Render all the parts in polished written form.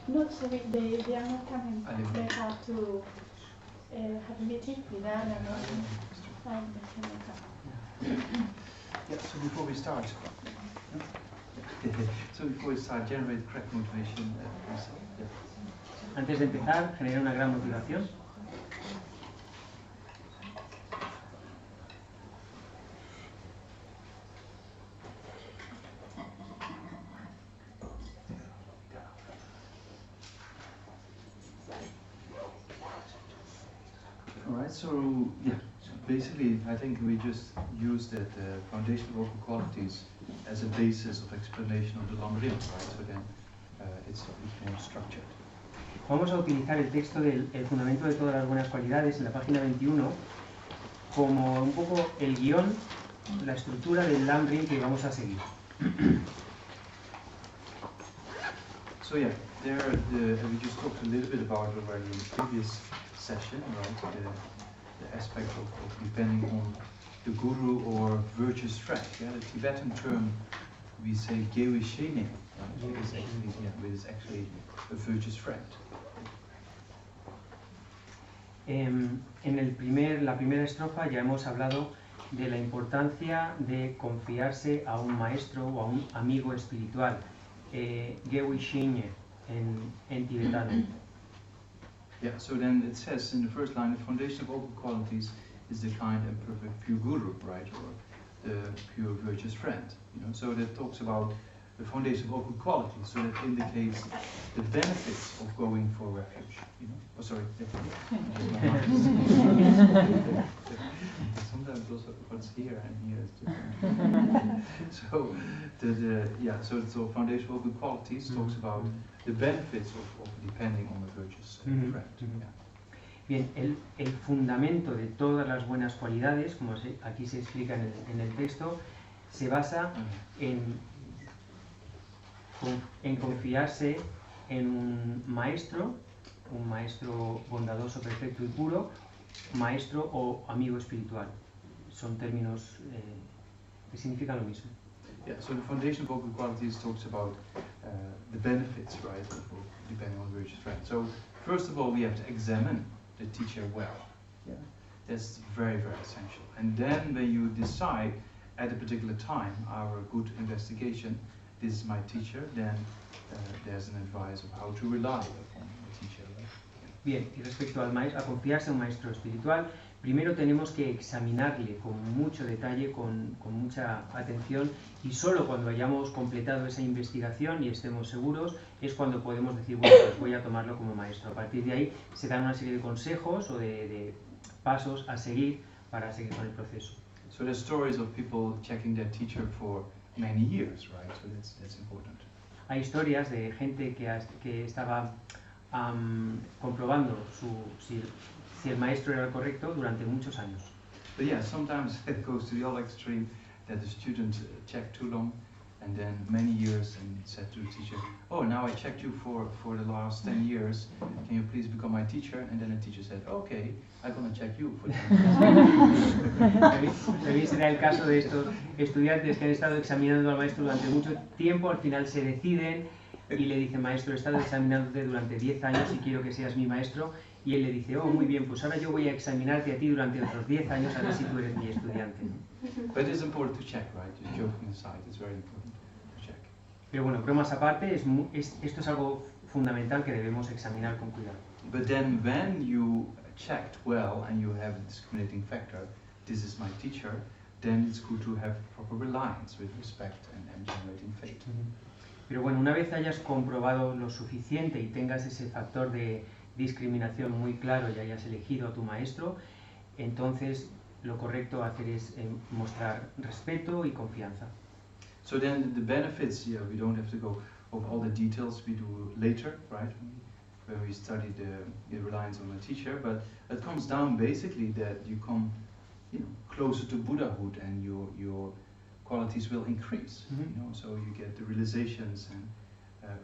No, sorry, they are not coming. They have to have a meeting with them and not Yeah, so before we start, generate the correct motivation. Antes de empezar, generar una gran motivación. Alright, so basically I think we just used that foundation of vocal qualities as a basis of explanation of the Lamrim, right? So then it's more structured. Vamos a utilizar el texto del fundamento de todas las buenas cualidades en la página 21 como un poco el guión, la estructura del Lamrim que vamos a seguir. So yeah, we just talked a little bit about it already in the previous session, right? The aspect of depending on the guru or virtuous friend. Yeah, the Tibetan term we say Gewi Shene, which is actually a virtuous friend. En la primera estrofa ya hemos hablado de la importancia de confiarse a un maestro o a un amigo espiritual, Gewi Shene en tibetano. Yeah, so then it says in the first line, the foundation of all qualities is the kind and perfect pure guru, right, or the pure virtuous friend. You know, so that talks about the foundation of all good qualities. So that indicates the benefits of going for refuge. You know, oh sorry. Sometimes also what's here and here is different. So so foundation of all good qualities talks about the benefits of depending on the virtuous friend. Bien, el fundamento de todas las buenas cualidades, como aquí se explica en el texto, se basa en confiarse en un maestro bondadoso, perfecto y puro, maestro o amigo espiritual. Son términos que significan lo mismo. Yeah, so the foundation of all good qualities talks about the benefits, right, of depending on the virtuous friend. So first of all, we have to examine the teacher well. Yeah, that's very, very essential. And then when you decide at a particular time, our good investigation, this is my teacher, then there's an advice of how to rely upon the teacher. Right? Bien, y respecto a confiarse a un maestro espiritual, primero tenemos que examinarle con mucho detalle, con mucha atención, y solo cuando hayamos completado esa investigación y estemos seguros es cuando podemos decir, bueno, pues voy a tomarlo como maestro. A partir de ahí se dan una serie de consejos o de pasos a seguir para seguir con el proceso. So there's stories of people checking their teacher for many years, right? So that's important. Hay historias de gente que estaba comprobando si el maestro era el correcto durante muchos años. But yeah, sometimes it goes to the other extreme that the student checked too long and then many years and said to the teacher, oh, now I checked you for the last 10 years, can you please become my teacher? And then the teacher said, okay, I'm going to check you for 10 years. También será el caso de estos estudiantes que han estado examinando al maestro durante mucho tiempo, al final se deciden y le dicen, maestro, he estado examinándote durante 10 años y quiero que seas mi maestro. Y él le dice, oh, muy bien, pues ahora yo voy a examinarte a ti durante otros 10 años a ver si tú eres mi estudiante. But it's important to check, right? Just joking aside, it's very important to check. Pero bueno, bromas aparte, esto es algo fundamental que debemos examinar con cuidado. But then when you checked well and you have a discriminating factor, this is my teacher, then it's good to have proper reliance with respect and generating faith. Pero bueno, una vez hayas comprobado lo suficiente y tengas ese factor de discriminación muy claro y hayas elegido a tu maestro, entonces lo correcto a hacer es mostrar respeto y confianza. So then the benefits, we don't have to go over all the details, we do later, right? When we study the reliance on the teacher, but it comes down basically that you come closer to Buddhahood and your qualities will increase. So you get the realizations and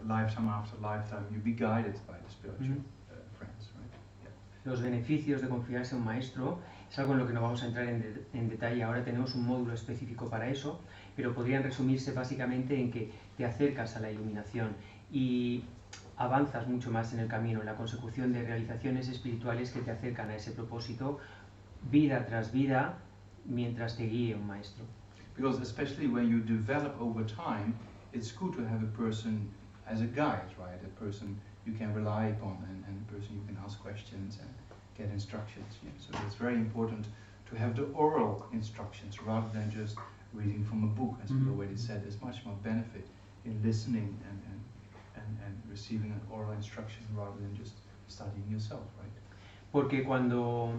lifetime after lifetime you'll be guided by the spiritual friends, right? Yeah. Los beneficios de confiarse a un maestro es algo en lo que no vamos a entrar en detalle. Ahora tenemos un módulo específico para eso, pero podrían resumirse básicamente en que te acercas a la iluminación y avanzas mucho más en el camino, en la consecución de realizaciones espirituales que te acercan a ese propósito, vida tras vida, mientras te guíe un maestro. Because especially when you develop over time, it's good to have a person as a guide, right? A person you can rely upon and a person you can ask questions and get instructions. Yeah? So it's very important to have the oral instructions rather than just reading from a book. As we already said, there's much more benefit in listening and receiving an oral instruction rather than just studying yourself, right? Porque cuando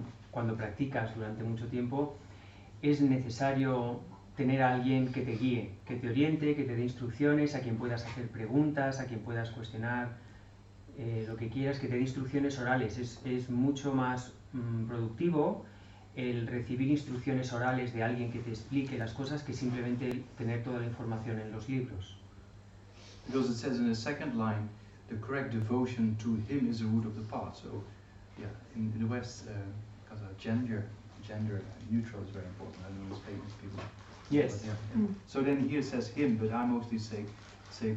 practicas durante mucho tiempo, es necesario tener a alguien que te guíe, que te oriente, que te dé instrucciones, a quien puedas hacer preguntas, a quien puedas cuestionar lo que quieras, que te dé instrucciones orales. Es mucho más productivo el recibir instrucciones orales de alguien que te explique las cosas que simplemente tener toda la información en los libros. Because it says in the second line, the correct devotion to him is the root of the path. So, yeah, in the West, because gender neutral is very important. I don't know famous people. Yes. But, yeah. So then here it says him, but I mostly say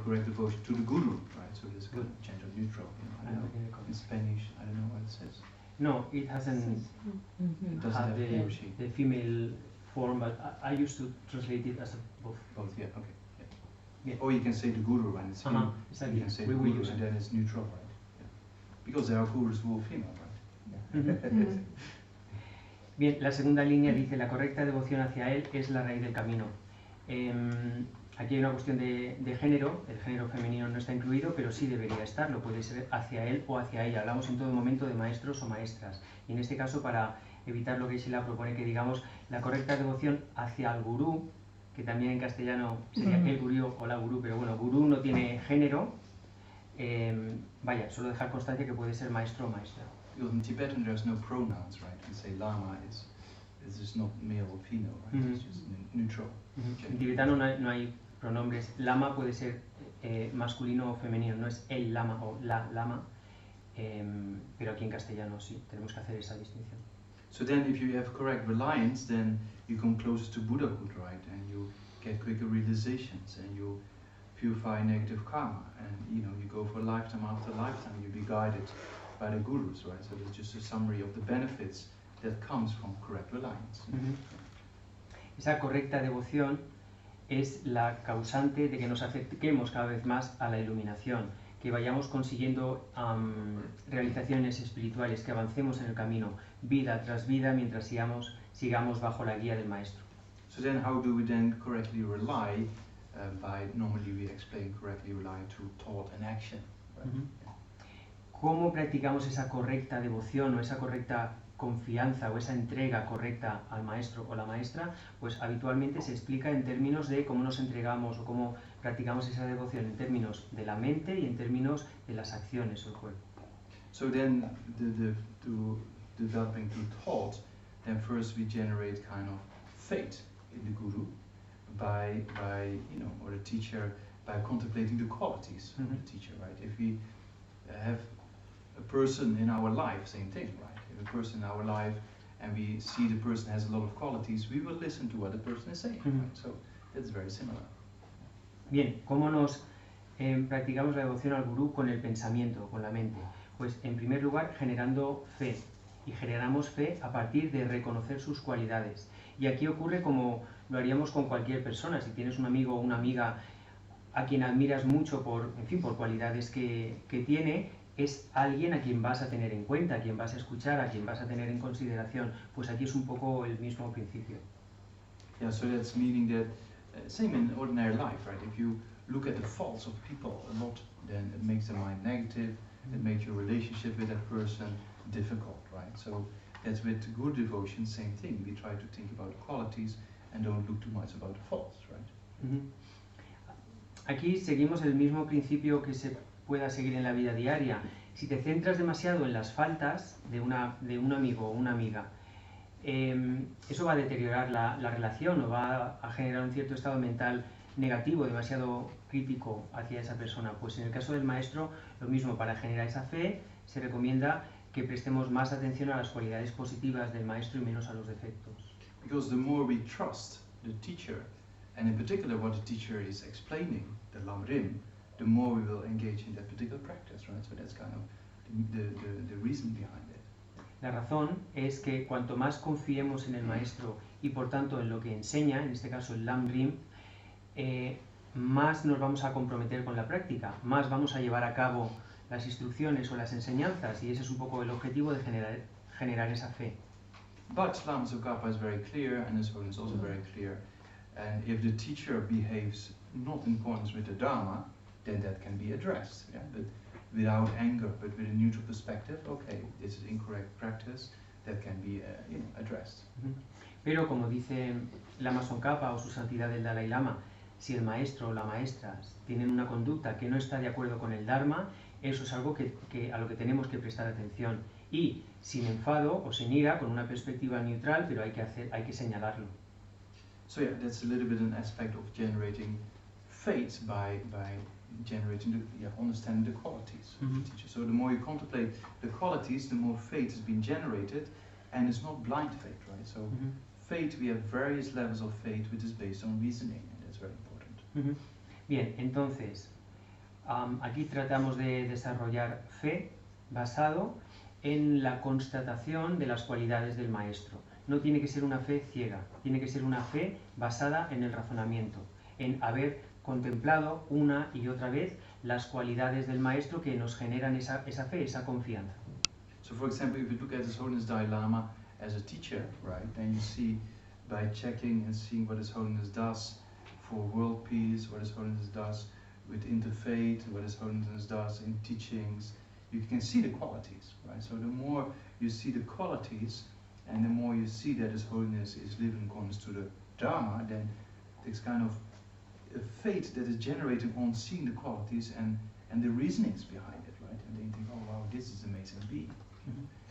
correct devotion to the guru, right? So this good gender neutral. You know, I don't know in Spanish. I don't know what it says. No, it hasn't had the female form, but I used to translate it as both. Both, yeah, okay. Yeah. Or you can say the guru and it's him. Exactly. You can say the guru and then it's neutral, right? Yeah. Because there are gurus who are female, right? Bien, la segunda línea dice la correcta devoción hacia él es la raíz del camino. Aquí hay una cuestión de género, el género femenino no está incluido, pero sí debería estarlo, puede ser hacia él o hacia ella. Hablamos en todo momento de maestros o maestras. Y en este caso, para evitar lo que Sheila propone, que digamos la correcta devoción hacia el gurú, que también en castellano sería el gurú o la gurú, pero bueno, gurú no tiene género, vaya, solo dejar constancia que puede ser maestro o maestra. Because in Tibetan there's no pronouns, right? You say lama is just not male or female, right? It's just neutral. En tibetano no hay pronombres. Lama puede ser masculino o femenino, no es el lama o la lama, pero aquí en castellano sí, tenemos que hacer esa distinción. So then if you have correct reliance, then you come closer to Buddhahood, right? And you get quicker realizations and you purify negative karma. And you go for lifetime after lifetime, you be guided by the gurus, right? So that's just a summary of the benefits that comes from correct reliance. Esa correcta devoción es la causante de que nos acerquemos cada vez más a la iluminación, que vayamos consiguiendo realizaciones espirituales, que avancemos en el camino, vida tras vida, mientras sigamos bajo la guía del maestro. So then how do we then correctly rely? Normally we explain correctly rely to thought and action. Right? ¿Cómo practicamos esa correcta devoción o esa correcta confianza o esa entrega correcta al maestro o la maestra? Pues habitualmente se explica en términos de cómo nos entregamos o cómo practicamos esa devoción en términos de la mente y en términos de las acciones del cuerpo. So then developing through thought, then first we generate kind of faith in the guru by or the teacher, by contemplating the qualities of the teacher, right? If we have a person in our life, same thing, right? If a person in our life and we see the person has a lot of qualities, we will listen to what the person is saying, right? So it's very similar. Bien, ¿cómo nos practicamos la devoción al gurú? Con el pensamiento, con la mente. Pues en primer lugar generando fe, y generamos fe a partir de reconocer sus cualidades. Y aquí ocurre como lo haríamos con cualquier persona. Si tienes un amigo o una amiga a quien admiras mucho por cualidades que tiene, es alguien a quien vas a tener en cuenta, a quien vas a escuchar, a quien vas a tener en consideración. Pues aquí es un poco el mismo principio. Yeah, so that's meaning that same in ordinary life, right? If you look at the faults of people a lot, then it makes the mind negative, it makes your relationship with that person difficult, right? So that's with good devotion, same thing. We try to think about the qualities and don't look too much about the faults, right? Aquí seguimos el mismo principio que se pueda seguir en la vida diaria. Si te centras demasiado en las faltas de un amigo o una amiga, eso va a deteriorar la relación o va a generar un cierto estado mental negativo, demasiado crítico hacia esa persona. Pues en el caso del maestro, lo mismo. Para generar esa fe se recomienda que prestemos más atención a las cualidades positivas del maestro y menos a los defectos. Because the more we trust the teacher, and in particular what the teacher is explaining, the Lamrim, the more we will engage in that particular practice, right? So that's kind of the reason behind it. La razón es que cuanto más confiemos en el maestro y por tanto en lo que enseña, en este caso el Lam Rim, más nos vamos a comprometer con la práctica, más vamos a llevar a cabo las instrucciones o las enseñanzas, y ese es un poco el objetivo de generar esa fe. But Lama Tsongkhapa is very clear, and His Holiness is also very clear, and if the teacher behaves not in accordance with the Dharma, then that can be addressed, yeah? But without anger, but with a neutral perspective, okay, this is incorrect practice, that can be addressed. Pero como dice Lama Tsongkhapa o su santidad el Dalai Lama, si el maestro o la maestra tienen una conducta que no está de acuerdo con el Dharma, eso es algo a lo que tenemos que prestar atención. Y sin enfado o sin ira, con una perspectiva neutral, pero hay que señalarlo. So yeah, that's a little bit an aspect of generating faith by generating understanding the qualities of the teacher. So the more you contemplate the qualities, the more faith has been generated, and it's not blind faith, right? So faith, we have various levels of faith, which is based on reasoning, and that's very important. Bien, entonces, aquí tratamos de desarrollar fe basado en la constatación de las cualidades del maestro. No tiene que ser una fe ciega, tiene que ser una fe basada en el razonamiento, en haber contemplado una y otra vez las cualidades del maestro que nos generan esa fe, esa confianza. So for example, if you look at His Holiness Dalai Lama as a teacher, right, then you see by checking and seeing what His Holiness does for world peace, what His Holiness does with interfaith, what His Holiness does in teachings, you can see the qualities, right? So the more you see the qualities, and the more you see that His Holiness is living in accordance to the Dharma, then it's kind of a faith that is generated on seeing the qualities and the reasonings behind it, right? And then you think, oh wow, this is amazing being.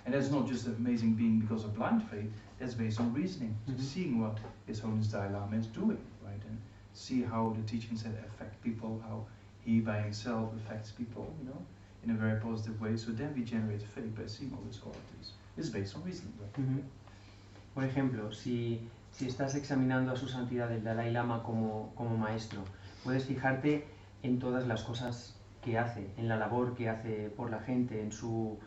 And that's not just an amazing being because of blind faith, that's based on reasoning, seeing what His Holiness Dalai Lama is doing, right? And see how the teachings affect people, how he by himself affects people, you know, in a very positive way. So then we generate faith by seeing all these qualities. It's based on reasoning, right? Por ejemplo, si estás examinando a su santidad el Dalai Lama como maestro, puedes fijarte en todas las cosas que hace, en la labor que hace por la gente, en su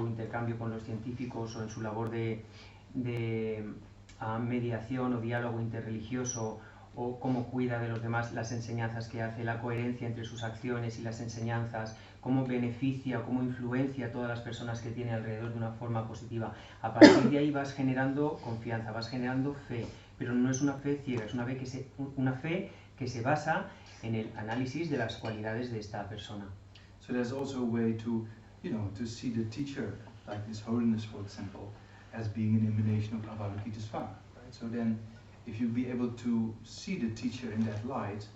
intercambio con los científicos o en su labor de mediación o diálogo interreligioso, o cómo cuida de los demás, las enseñanzas que hace, la coherencia entre sus acciones y las enseñanzas, cómo beneficia o cómo influencia a todas las personas que tiene alrededor de una forma positiva. A partir de ahí vas generando confianza, vas generando fe, pero no es una fe ciega, es una fe que se basa en el análisis de las cualidades de esta persona. So there's also a way to see the teacher, like His Holiness, for example, as being an emanation of Avalokitesvara, right? So then, if you be able to see the teacher in that light,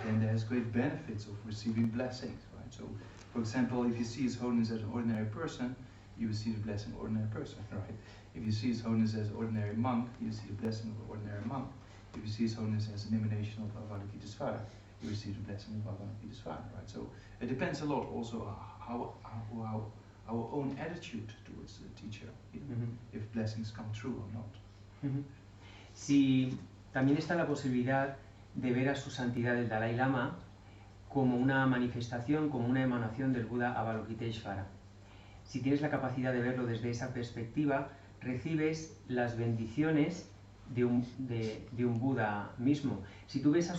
then there's great benefits of receiving blessings, right? So, for example, if you see His Holiness as an ordinary person, you will see the blessing of an ordinary person, right? If you see His Holiness as an ordinary monk, you see the blessing of an ordinary monk. If you see His Holiness as an emanation of Avalokitesvara, you will see the blessing of Avalokitesvara, right? So it depends a lot also how our own attitude towards the teacher, if blessings come true or not. Si también está la posibilidad de ver a su santidad el Dalai Lama como una manifestación, como una emanación del Buda Avalokiteshvara. Si tienes la capacidad de verlo desde esa perspectiva, recibes las bendiciones de un Buda mismo. Si tú ves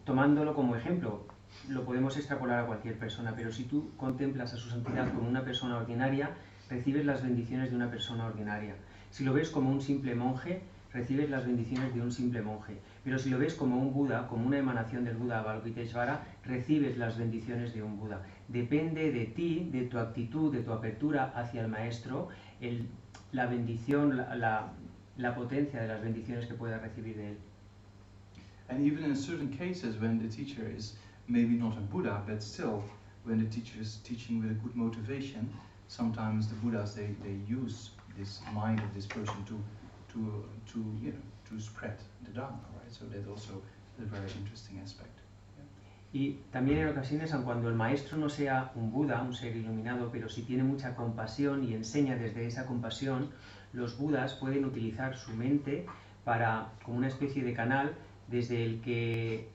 tomándolo como ejemplo, lo podemos extrapolar a cualquier persona, pero si tú contemplas a su santidad como una persona ordinaria, recibes las bendiciones de una persona ordinaria. Si lo ves como un simple monje, recibes las bendiciones de un simple monje. Pero si lo ves como un Buda, como una emanación del Buda Avalokiteshvara, recibes las bendiciones de un Buda. Depende de ti, de tu actitud, de tu apertura hacia el maestro, la bendición, la potencia de las bendiciones que puedas recibir de él. And even in certain cases when the teacher is maybe not a Buddha, but still when the teacher is teaching with a good motivation, sometimes the Buddhas they use this mind of this person to spread the Dharma, right? So that's also a very interesting aspect. Y también en ocasiones, aun cuando el maestro no sea un Buda, un ser iluminado, pero si tiene mucha compasión y enseña desde esa compasión, los Budas pueden utilizar su mente como una especie de canal desde el que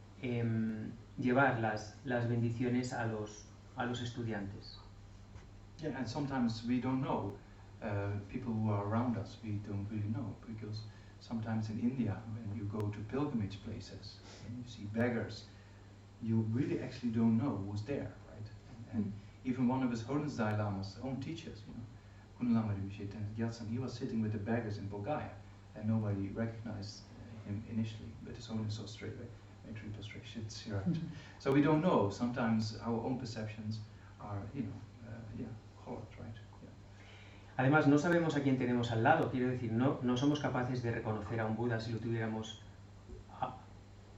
llevar las bendiciones a los estudiantes. Yeah, and sometimes we don't know people who are around us. We don't really know, because sometimes in India, when you go to pilgrimage places and you see beggars, you really actually don't know who's there, right? And even one of His Holiness Dalai Lama's own teachers, Kunu Lama Rinpoche and Gyatsen, he was sitting with the beggars in Bodh Gaya, and nobody recognized him initially, but His Holiness saw straight away. Right? So we don't know. Sometimes our own perceptions are, colored, right? Yeah. Además, no sabemos a quién tenemos al lado. Quiero decir, no somos capaces de reconocer a un Buda si lo tuviéramos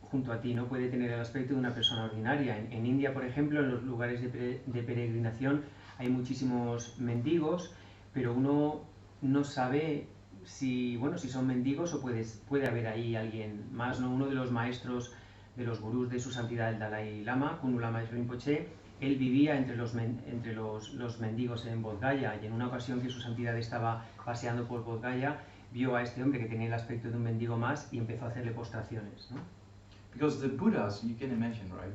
junto a ti. No puede tener el aspecto de una persona ordinaria. En India, por ejemplo, en los lugares de peregrinación hay muchísimos mendigos, pero uno no sabe si son mendigos o puede haber ahí alguien más, ¿no? Uno de los maestros, de los gurús de su santidad el Dalai Lama, Kunu Lama Rinpoche, él vivía entre los mendigos en Bodh Gaya, y en una ocasión que su santidad estaba paseando por Bodh Gaya, vio a este hombre que tenía el aspecto de un mendigo más y empezó a hacerle postraciones, ¿no? Because the Buddhas, you can imagine, right?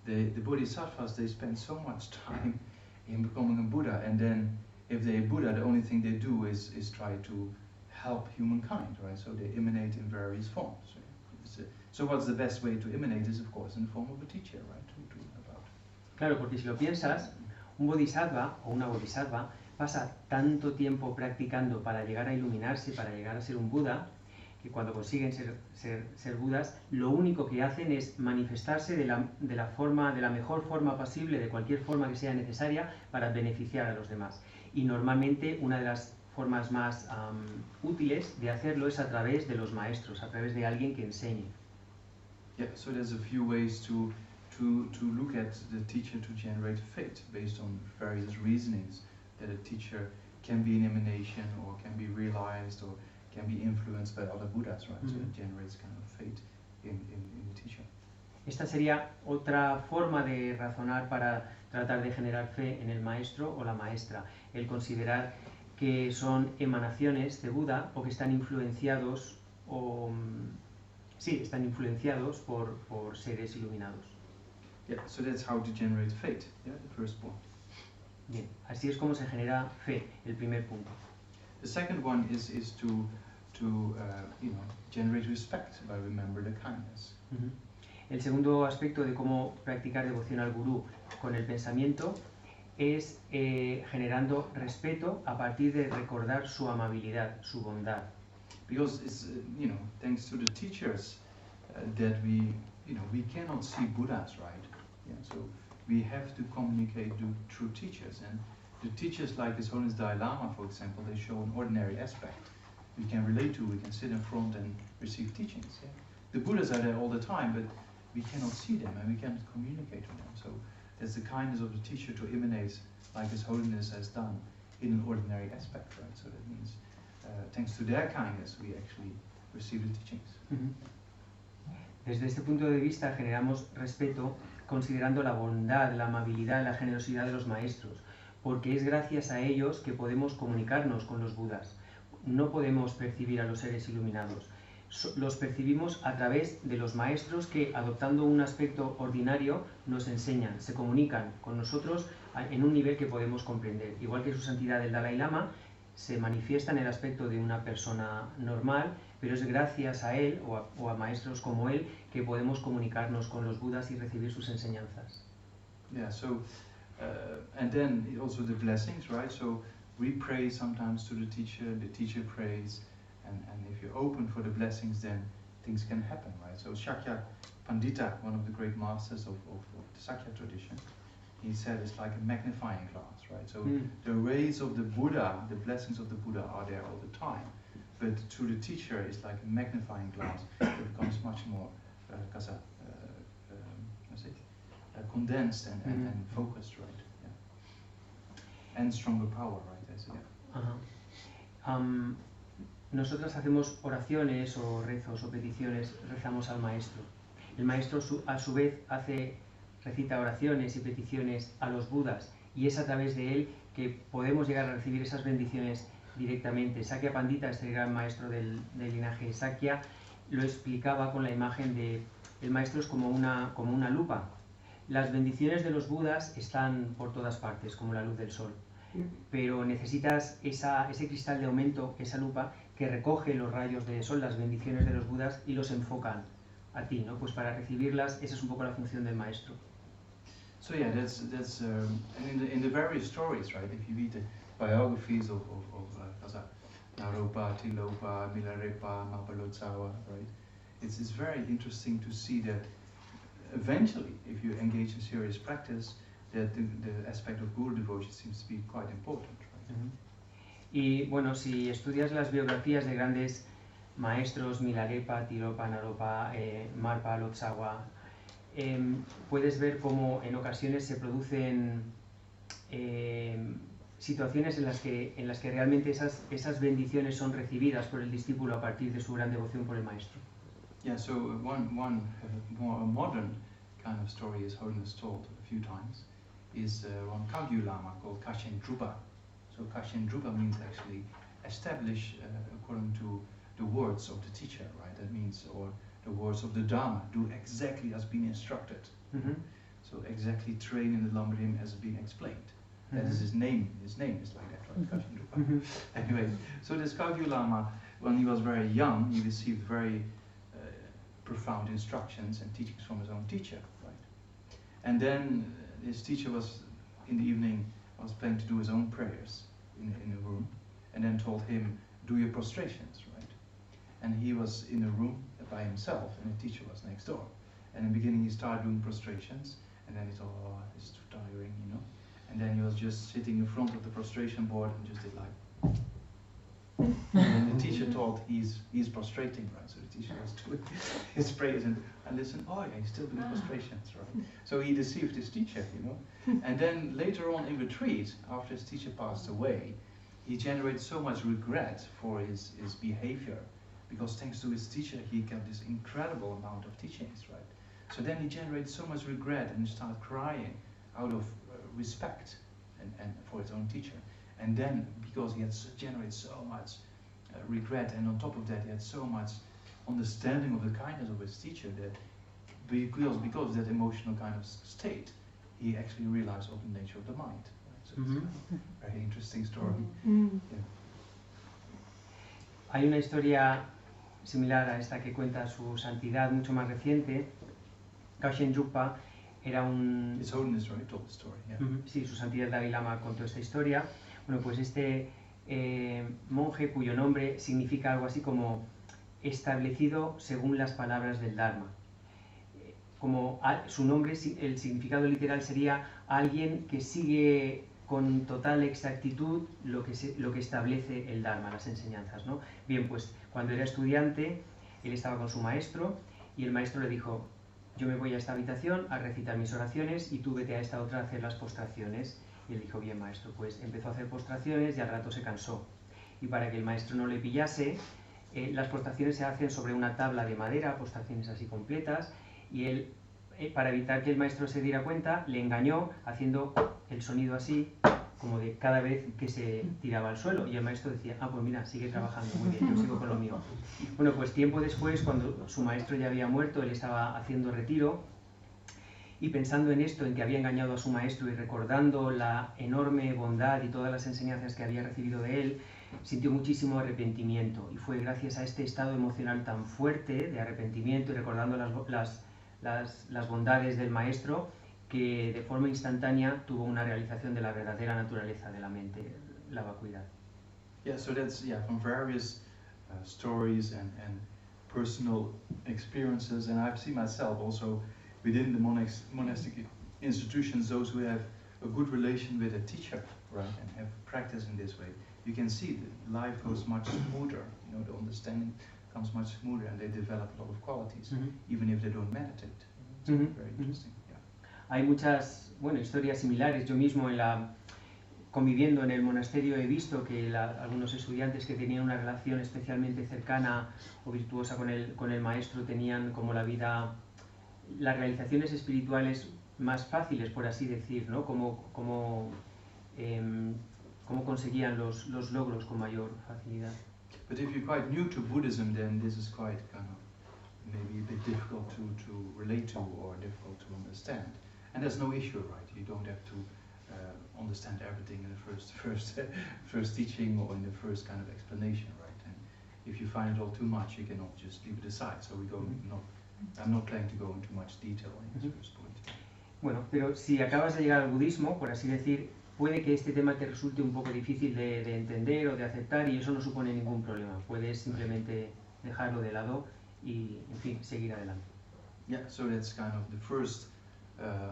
The Bodhisattvas, they spend so much time in becoming a Buddha, and then if they're Buddha, the only thing they do is try to help humankind, right? So they emanate in various forms. So what's the best way to emanate is, of course, in the form of a teacher, right? Claro, porque si lo piensas, un bodhisattva o una bodhisattva pasa tanto tiempo practicando para llegar a iluminarse, para llegar a ser un Buda, que cuando consiguen ser Budas, lo único que hacen es manifestarse de la mejor forma posible, de cualquier forma que sea necesaria, para beneficiar a los demás. Y normalmente una de las formas más útiles de hacerlo es a través de los maestros, a través de alguien que enseñe. Yeah, so there's a few ways to look at the teacher to generate faith based on various reasonings that a teacher can be an emanation or can be realized or can be influenced by other Buddhas, right? So it generates kind of faith in the teacher. Esta sería otra forma de razonar para tratar de generar fe en el maestro o la maestra, el considerar que son emanaciones de Buda o que están influenciados por seres iluminados. Yeah, so that's how to generate faith, yeah, the first point. Bien, así es como se genera fe, el primer punto. The second one is to generate respect by remembering the kindness. El segundo aspecto de cómo practicar devoción al gurú con el pensamiento es generando respeto a partir de recordar su amabilidad, su bondad. Because it's thanks to the teachers that we cannot see Buddhas, right? Yeah, so we have to communicate through teachers, and the teachers like His Holiness Dalai Lama, for example, they show an ordinary aspect we can relate to. We can sit in front and receive teachings. Yeah? The Buddhas are there all the time, but we cannot see them and we cannot communicate with them. So that's the kindness of the teacher to emanate, like His Holiness has done, in an ordinary aspect, right? So that means thanks to their kindness we actually receive the teachings. Desde este punto de vista generamos respeto considerando la bondad, la amabilidad, la generosidad de los maestros, porque es gracias a ellos que podemos comunicarnos con los Budas. No podemos percibir a los seres iluminados. Los percibimos a través de los maestros que, adoptando un aspecto ordinario, nos enseñan, se comunican con nosotros en un nivel que podemos comprender. Igual que su santidad el Dalai Lama se manifiesta en el aspecto de una persona normal, pero es gracias a él o a maestros como él que podemos comunicarnos con los Budas y recibir sus enseñanzas. Yeah, so and then also the blessings, right? So we pray sometimes to the teacher prays, and if you're open for the blessings, then things can happen, right? So Shakya Pandita, one of the great masters of the Sakya tradition, he said it's like a magnifying glass, right? So the rays of the Buddha, the blessings of the Buddha are there all the time, but to the teacher it's like a magnifying glass. It becomes much more condensed and focused, right? Yeah. And stronger power, right? Nosotros hacemos oraciones o rezos o peticiones, rezamos al maestro. El maestro a su vez recita oraciones y peticiones a los Budas, y es a través de él que podemos llegar a recibir esas bendiciones directamente. Sakya Pandita, este gran maestro del linaje Sakya, lo explicaba con la imagen de el maestro es como una lupa. Las bendiciones de los Budas están por todas partes, como la luz del sol. Pero necesitas ese cristal de aumento, esa lupa, que recoge los rayos de sol, las bendiciones de los Budas, y los enfocan a ti, ¿no? Pues para recibirlas, esa es un poco la función del maestro. So yeah, that's and in the various stories, right? If you read the biographies of Naropa, Tilopa, Milarepa, Mahalotsawa, right? It's very interesting to see that eventually, if you engage in serious practice, that the aspect of guru devotion seems to be quite important, right? Y bueno, si estudias las biografías de grandes maestros, Milarepa, Tilopa, Naropa, Marpa, Lotsawa, puedes ver cómo en ocasiones se producen situaciones en las que realmente esas bendiciones son recibidas por el discípulo a partir de su gran devoción por el maestro. Yeah, so one more modern kind of story is Holiness told a few times is one Kagyu Lama called Kashin Drupa. So Kashin Drupa means actually establish according to the words of the teacher, right? That means, or the words of the Dharma, do exactly as been instructed. So exactly train in the Lamrim as been explained. That is his name. His name is like that, right? Kashin Drupa. Anyway, so this Kagyu Lama, when he was very young, he received very profound instructions and teachings from his own teacher, right? And then his teacher was, in the evening, was planning to do his own prayers in a room, and then told him, do your prostrations, right? And he was in a room by himself, and the teacher was next door. And in the beginning he started doing prostrations, and then he thought, oh, it's too tiring, you know? And then he was just sitting in front of the prostration board and just did like, and the teacher thought he's prostrating, right? So the teacher was doing his prayers and listened, oh yeah, he's still doing prostrations, right? So he deceived his teacher, you know? And then later on in retreat, after his teacher passed away, he generated so much regret for his behavior, because thanks to his teacher, he got this incredible amount of teachings, right? So then he generated so much regret and he started crying out of respect and for his own teacher. And then, because he had generated so much regret, and on top of that, he had so much understanding of the kindness of his teacher, that because of that emotional kind of state, he actually realized of the nature of the mind. Right? So it's a very interesting story. Yeah. Hay una historia similar a esta que cuenta su santidad, mucho más reciente. Kashin Drupa era un... His Holiness, right, told the story, yeah. Sí, su santidad Dalai Lama contó esta historia. Bueno, pues este monje cuyo nombre significa algo así como establecido según las palabras del Dharma. Como su nombre, el significado literal sería alguien que sigue con total exactitud lo que establece el Dharma, las enseñanzas, ¿no? Bien, pues cuando era estudiante, él estaba con su maestro y el maestro le dijo, yo me voy a esta habitación a recitar mis oraciones y tú vete a esta otra a hacer las postraciones. Y él dijo, bien maestro, pues empezó a hacer postraciones y al rato se cansó. Y para que el maestro no le pillase, las postraciones se hacen sobre una tabla de madera, postraciones así completas, y él, para evitar que el maestro se diera cuenta, le engañó haciendo el sonido así, como de cada vez que se tiraba al suelo. Y el maestro decía, ah, pues mira, sigue trabajando, muy bien, yo sigo con lo mío. Bueno, pues tiempo después, cuando su maestro ya había muerto, él estaba haciendo retiro, y pensando en esto, en que había engañado a su maestro y recordando la enorme bondad y todas las enseñanzas que había recibido de él, sintió muchísimo arrepentimiento. Y fue gracias a este estado emocional tan fuerte de arrepentimiento y recordando las bondades del maestro, que de forma instantánea tuvo una realización de la verdadera naturaleza de la mente, la vacuidad. Yeah, so that's from various stories and personal experiences, and I've seen myself also within the monastic institutions, those who have a good relation with a teacher, right, and have practiced in this way, you can see that life goes much smoother, you know, the understanding comes much smoother, and they develop a lot of qualities, even if they don't meditate. It's very interesting. Hay muchas, historias similares. Yo mismo conviviendo en el monasterio he visto que algunos estudiantes que tenían una relación especialmente cercana o virtuosa con el maestro tenían como las realizaciones espirituales más fáciles, por así decir, ¿no? Cómo conseguían los logros con mayor facilidad. But if you're quite new to Buddhism, then this is quite kind of maybe a bit difficult to relate to or difficult to understand. And there's no issue, right? You don't have to understand everything in the first teaching or in the first kind of explanation, right? And if you find it all too much, you cannot just leave it aside. So I'm not planning to go into much detail in this first point. Bueno, pero si acabas de llegar al budismo, por así decir, puede que este tema te resulte un poco difícil de entender o de aceptar, y eso no supone ningún problema. Puedes simplemente dejarlo de lado y, en fin, seguir adelante. Yeah, so that's kind of the first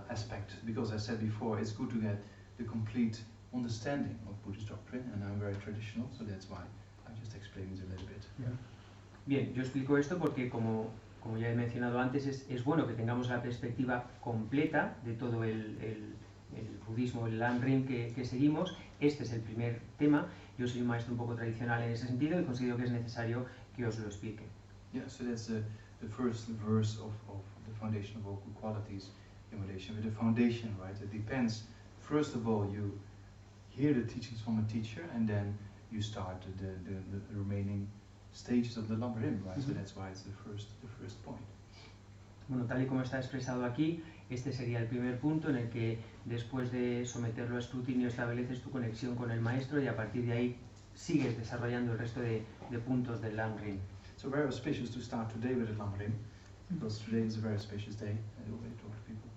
aspect, because I said before, it's good to get the complete understanding of Buddhist doctrine, and I'm very traditional, so that's why I just explained it a little bit. Yeah. Bien, yo explico esto porque, como ya he mencionado antes, es bueno que tengamos la perspectiva completa de todo el budismo, el Lamrim que seguimos. Este es el primer tema. Yo soy un maestro un poco tradicional en ese sentido y considero que es necesario que os lo explique. Yeah, so that's the first verse of the foundation of all good qualities in relation with the foundation, right? It depends. First of all, you hear the teachings from a teacher, and then you start the remaining stages of the Lamrim, right? So that's why it's the first point. Bueno, tal y como está expresado aquí, este sería el primer punto en el que, después de someterlo a escrutinio, estableces tu conexión con el maestro y a partir de ahí sigues desarrollando el resto de puntos del Lamrim. So very auspicious to start today with the Lamrim, because today is a very auspicious day. I already told people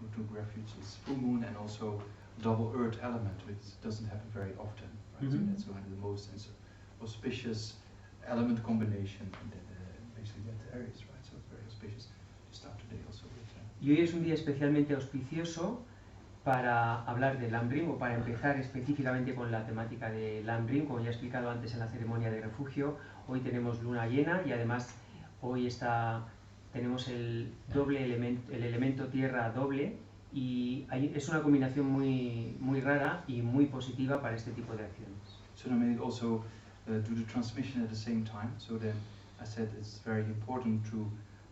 who took refuge. It's full moon and also double earth element, which doesn't happen very often, right? So that's one of the most auspicious element combination that basically that there is, right? So it's very auspicious to start today also with. Y hoy es un día especialmente auspicioso para hablar del Lamrim, o para empezar específicamente con la temática de Lamrim. Como ya he explicado antes en la ceremonia de refugio, hoy tenemos luna llena y además hoy tenemos el elemento tierra doble, y es una combinación muy rara y muy positiva para este tipo de acciones. So I mean, also do the transmission at the same time. So then I said it's very important to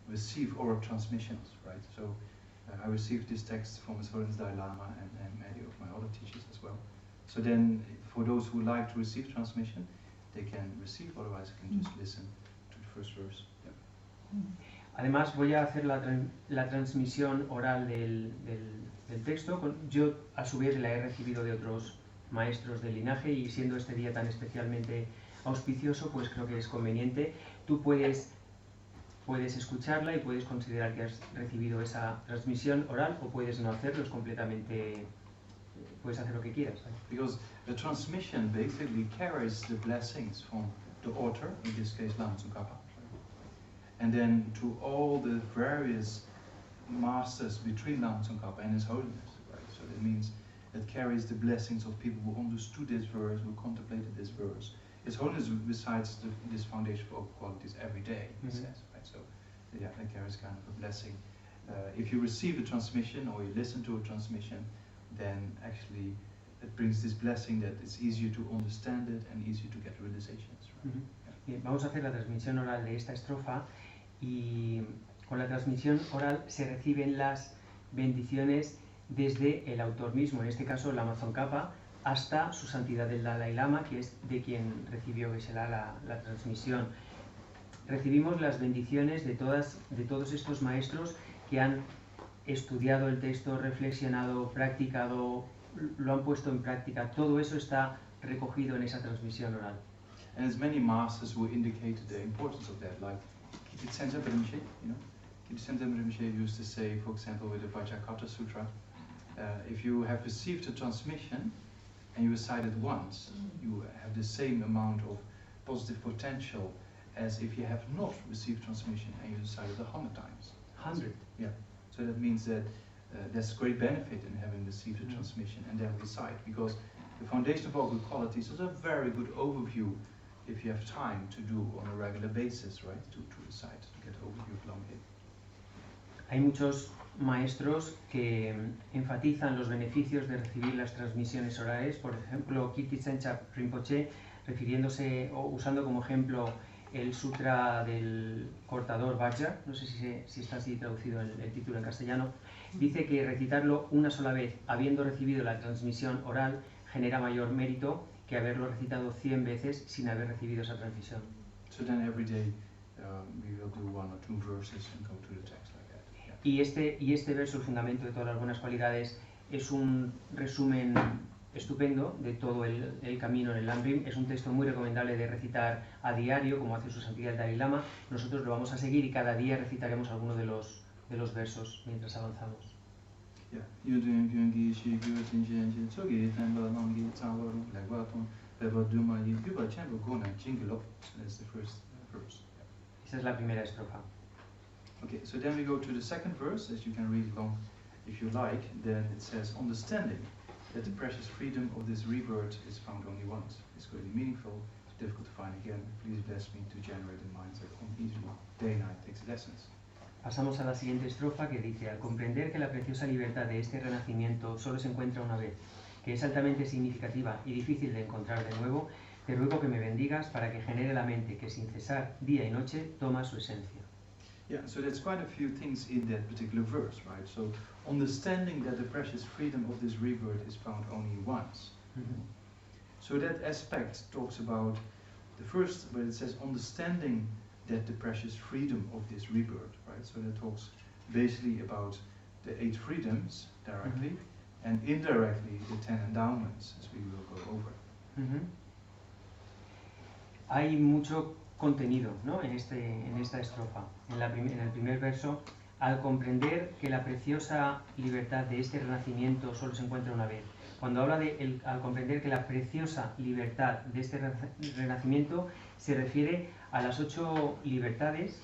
receive oral transmissions, right? So I received this text from His Holiness Dalai Lama and many of my other teachers as well. So then, for those who like to receive transmission, they can receive, otherwise they can just listen to the first verse. Yeah. Además, voy a hacer la transmisión oral del texto. Yo, a su vez, la he recibido de otros maestros del linaje, y siendo este día tan especialmente auspicioso, pues creo que es conveniente. Tú puedes escucharla y puedes considerar que has recibido esa transmisión oral, o puedes no hacerlo, es completamente... puedes hacer lo que quieras. Because the transmission basically carries the blessings from the author, in this case Lama Tsongkhapa, and then to all the various masters between Lama Tsongkhapa and His Holiness, right? So that means it carries the blessings of people who understood this verse, who contemplated this verse. His Holiness recites this foundation for all qualities every day, he says, right? So yeah, that carries kind of a blessing. If you receive a transmission or you listen to a transmission, then actually it brings this blessing that it's easier to understand it and easier to get realizations. Right? Bien, vamos a hacer la transmisión oral de esta estrofa, y con la transmisión oral se reciben las bendiciones desde el autor mismo, en este caso Lama Tsongkhapa, hasta su santidad el Dalai Lama, que es de quien recibió Geshe-la la transmisión. Recibimos las bendiciones de todos estos maestros que han estudiado el texto, reflexionado, practicado, lo han puesto en práctica. Todo eso está recogido en esa transmisión oral. And there's many masters who indicated the importance of that, like Kirti Rinpoche, you know. Kirti Rinpoche used to say, for example, with the Vajrasattva Sutra, if you have received a transmission and you recite it once, you have the same amount of positive potential as if you have not received transmission and you recite it 100 times. 100? Yeah. So that means that there's great benefit in having received a transmission and then recite, because the foundation of all good qualities is a very good overview if you have time to do on a regular basis, right? To recite, to get overview of Lamrim. Hay muchos maestros que enfatizan los beneficios de recibir las transmisiones orales. Por ejemplo, Kirti Rinpoche, refiriéndose o usando como ejemplo el sutra del cortador Vajra, no sé si está así traducido el título en castellano, dice que recitarlo una sola vez, habiendo recibido la transmisión oral, genera mayor mérito que haberlo recitado 100 veces sin haber recibido esa transmisión. So then every day we will do 1 or 2 verses and go to the text like that. Yeah. Y este verso, el fundamento de todas las buenas cualidades, es un resumen estupendo de todo el camino en el Lamrim. Es un texto muy recomendable de recitar a diario, como hace su santidad el Dalai Lama. Nosotros lo vamos a seguir y cada día recitaremos alguno de los versos mientras avanzamos. Esa es la primera estrofa. Okay, so then we go to the second verse, as you can read along if you like. Then it says, understanding that the precious freedom of this rebirth is found only once. It's going to be meaningful, it's difficult to find again. Please bless me to generate in minds that uneasily day and night takes lessons. Pasamos a la siguiente estrofa que dice: al comprender que la preciosa libertad de este renacimiento solo se encuentra una vez, que es altamente significativa y difícil de encontrar de nuevo, te ruego que me bendigas para que genere la mente que sin cesar día y noche toma su esencia. Yeah, so there's quite a few things in that particular verse, right? So understanding that the precious freedom of this rebirth is found only once. So that aspect talks about the first, where it says understanding that the precious freedom of this rebirth, right? So that talks basically about the 8 freedoms directly, and indirectly the 10 endowments, as we will go over. Hay mucho contenido, ¿no? en esta estrofa. En el primer verso, al comprender que la preciosa libertad de este renacimiento solo se encuentra una vez. Cuando habla de al comprender que la preciosa libertad de este renacimiento se refiere a las 8 libertades,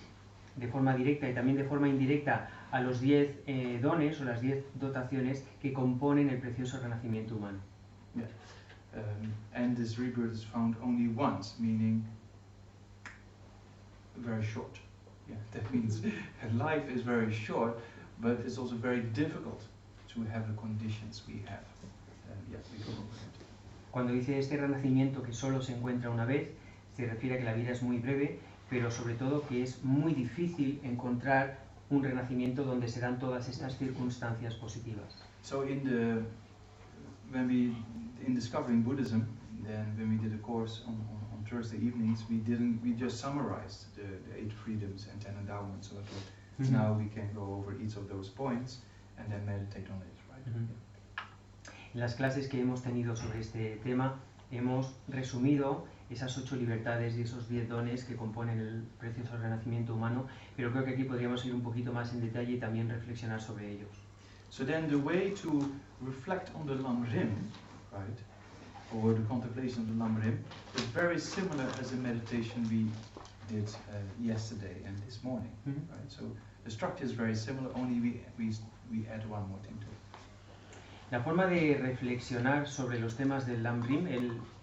de forma directa y también de forma indirecta a los 10 dones o las 10 dotaciones que componen el precioso renacimiento humano. Yeah. And this rebirth is found only once, meaning very short. Yeah, that means life is very short, but it's also very difficult to have the conditions we have. Yeah, we go over it. Cuando dice este renacimiento que solo se encuentra una vez, se refiere a que la vida es muy breve, pero sobre todo que es muy difícil encontrar un renacimiento donde se dan todas estas circunstancias positivas. So in discovering Buddhism, then when we did a course on Thursday evenings, we just summarized the 8 freedoms and 10 endowments. So I thought now we can go over each of those points and then meditate on it, right? En las clases que hemos tenido sobre este tema hemos resumido esas 8 libertades y esos 10 dones que componen el precioso renacimiento humano, pero creo que aquí podríamos ir un poquito más en detalle y también reflexionar sobre ellos. So then the way to reflect on the Lamrim, right, or the contemplation of the Lamrim, is very similar as the meditation we did yesterday and this morning, right? So the structure is very similar, only we add one more thing to it. La forma de reflexionar sobre los temas del Lamrim,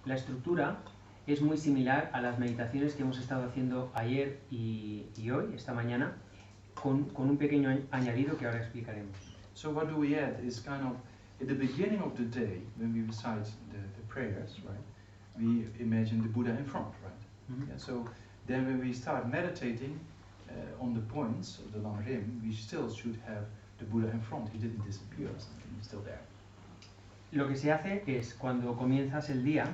la estructura, es muy similar a las meditaciones que hemos estado haciendo ayer y hoy, esta mañana, con un pequeño añadido que ahora explicaremos. So what do we add is kind of, at the beginning of the day, when we recite the prayers, right, we imagine the Buddha in front, right? Yeah, so then when we start meditating on the points of the Lamrim, we still should have the Buddha in front. He didn't disappear or something, he's still there. Lo que se hace es, cuando comienzas el día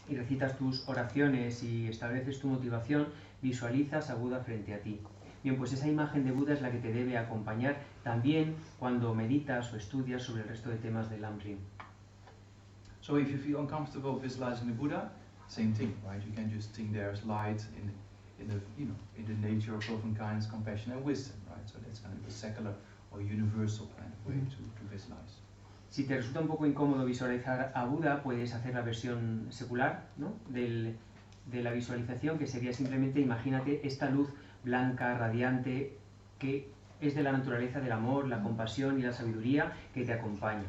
y recitas tus oraciones y estableces tu motivación, visualizas a Buda frente a ti. Bien, pues esa imagen de Buda es la que te debe acompañar también cuando meditas o estudias sobre el resto de temas del Lamrim. So if you feel uncomfortable visualizing the Buddha, same thing, right? You can just think there's light in the nature of love and kindness, compassion and wisdom, right? So that's kind of a secular or universal kind of way to visualize. Si te resulta un poco incómodo visualizar a Buda, puedes hacer la versión secular, ¿no? de la visualización, que sería simplemente imagínate esta luz blanca, radiante, que es de la naturaleza del amor, la compasión y la sabiduría que te acompaña.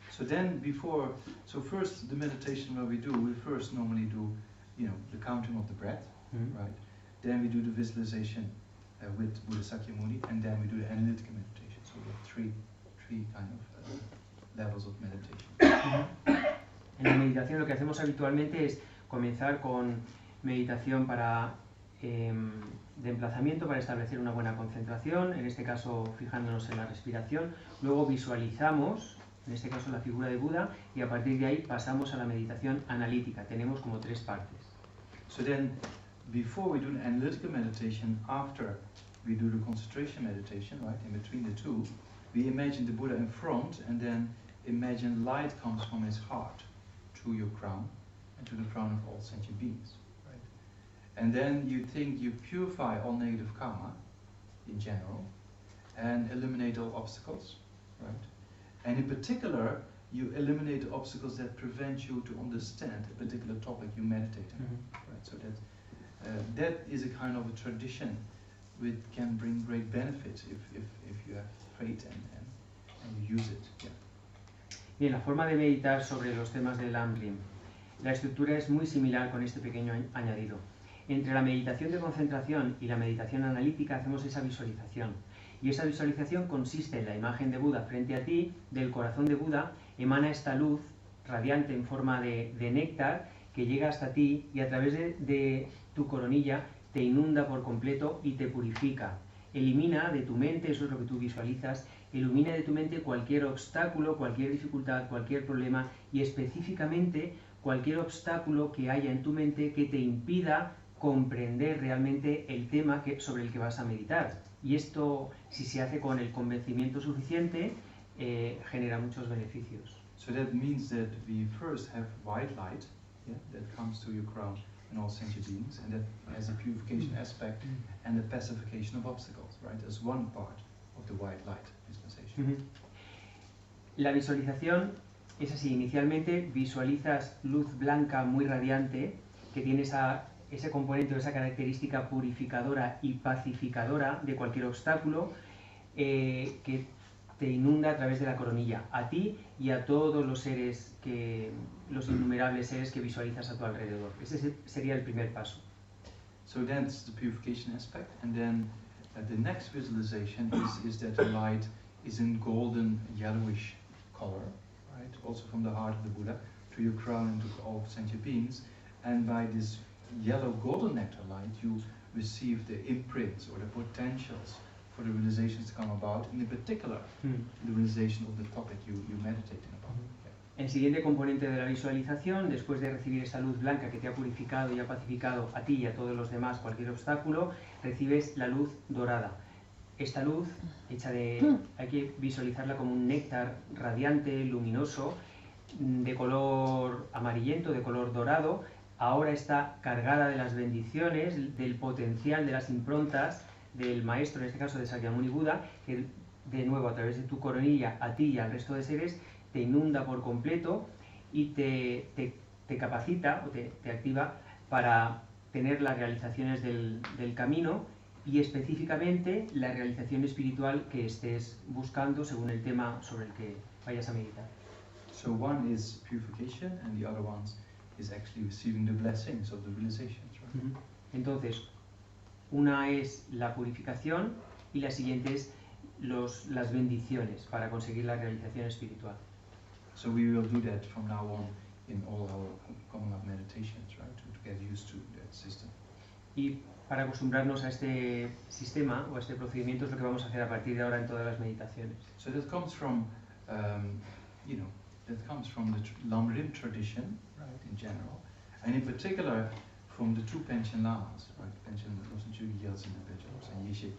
So first the meditation what we first normally do, the counting of the breath, right? Then we do the visualization with Buddha Sakyamuni, and then we do the analytic meditation. So we have three kind of levels of meditation. En la meditación lo que hacemos habitualmente es comenzar con meditación de emplazamiento para establecer una buena concentración, en este caso fijándonos en la respiración, luego visualizamos, en este caso la figura de Buda, y a partir de ahí pasamos a la meditación analítica. Tenemos como 3 partes. So then, before we do an analytical meditation, after we do the concentration meditation, right? In between the two, we imagine the Buddha in front, and then imagine light comes from his heart to your crown and to the crown of all sentient beings, right? And then you think you purify all negative karma in general and eliminate all obstacles, right? And in particular, you eliminate the obstacles that prevent you to understand a particular topic you meditate on, right? So that is a kind of a tradition which can bring great benefit if you have faith and you use it. Yeah. Bien, la forma de meditar sobre los temas del Lam-Rim. La estructura es muy similar con este pequeño añadido. Entre la meditación de concentración y la meditación analítica hacemos esa visualización. Y esa visualización consiste en la imagen de Buda frente a ti. Del corazón de Buda emana esta luz radiante en forma de néctar que llega hasta ti y a través de tu coronilla te inunda por completo y te purifica. Elimina de tu mente, eso es lo que tú visualizas, ilumina de tu mente cualquier obstáculo, cualquier dificultad, cualquier problema y específicamente cualquier obstáculo que haya en tu mente que te impida comprender realmente el tema sobre el que vas a meditar. Y esto, si se hace con el convencimiento suficiente, genera muchos beneficios. So that means that we first have white light, yeah, that comes to your crown and all sentient beings, and that has a purification aspect and the pacification of obstacles, right? As one part of the white light visualization. La visualización es así. Inicialmente visualizas luz blanca muy radiante que tiene ese componente o esa característica purificadora y pacificadora de cualquier obstáculo que te inunda a través de la coronilla, a ti y a todos los seres, los innumerables seres que visualizas a tu alrededor. Ese sería el primer paso. So that's the purification aspect, and then the next visualization is that the light is in golden yellowish color, right? Also from the heart of the Buddha to your crown and to all sentient beings, and by this yellow golden nectar light you receive the imprints or the potentials for the realizations to come about, and in particular the realization of the topic you're meditating about. El siguiente componente de la visualización, después de recibir esa luz blanca que te ha purificado y ha pacificado a ti y a todos los demás cualquier obstáculo, recibes la luz dorada. Esta luz, hay que visualizarla como un néctar radiante, luminoso, de color amarillento, de color dorado. Ahora está cargada de las bendiciones, del potencial, de las improntas del maestro, en este caso de Sakyamuni Buda, que de nuevo a través de tu coronilla a ti y al resto de seres te inunda por completo y te capacita o te activa para tener las realizaciones del camino y específicamente la realización espiritual que estés buscando según el tema sobre el que vayas a meditar. So one is purification and the other one is actually receiving the blessings of the realizations, right? Entonces, una es la purificación y la siguiente es las bendiciones para conseguir la realización espiritual. So we will do that from now on in all our common life meditations, right? To get used to that system. Y para acostumbrarnos a este sistema o a este procedimiento es lo que vamos a hacer a partir de ahora en todas las meditaciones. So that comes from, that comes from the Lam-Rim tradition, right, in general, and in particular from the two Panchen Lamas, right? Panchen Losang Yeltsin and Panchen Yeshe,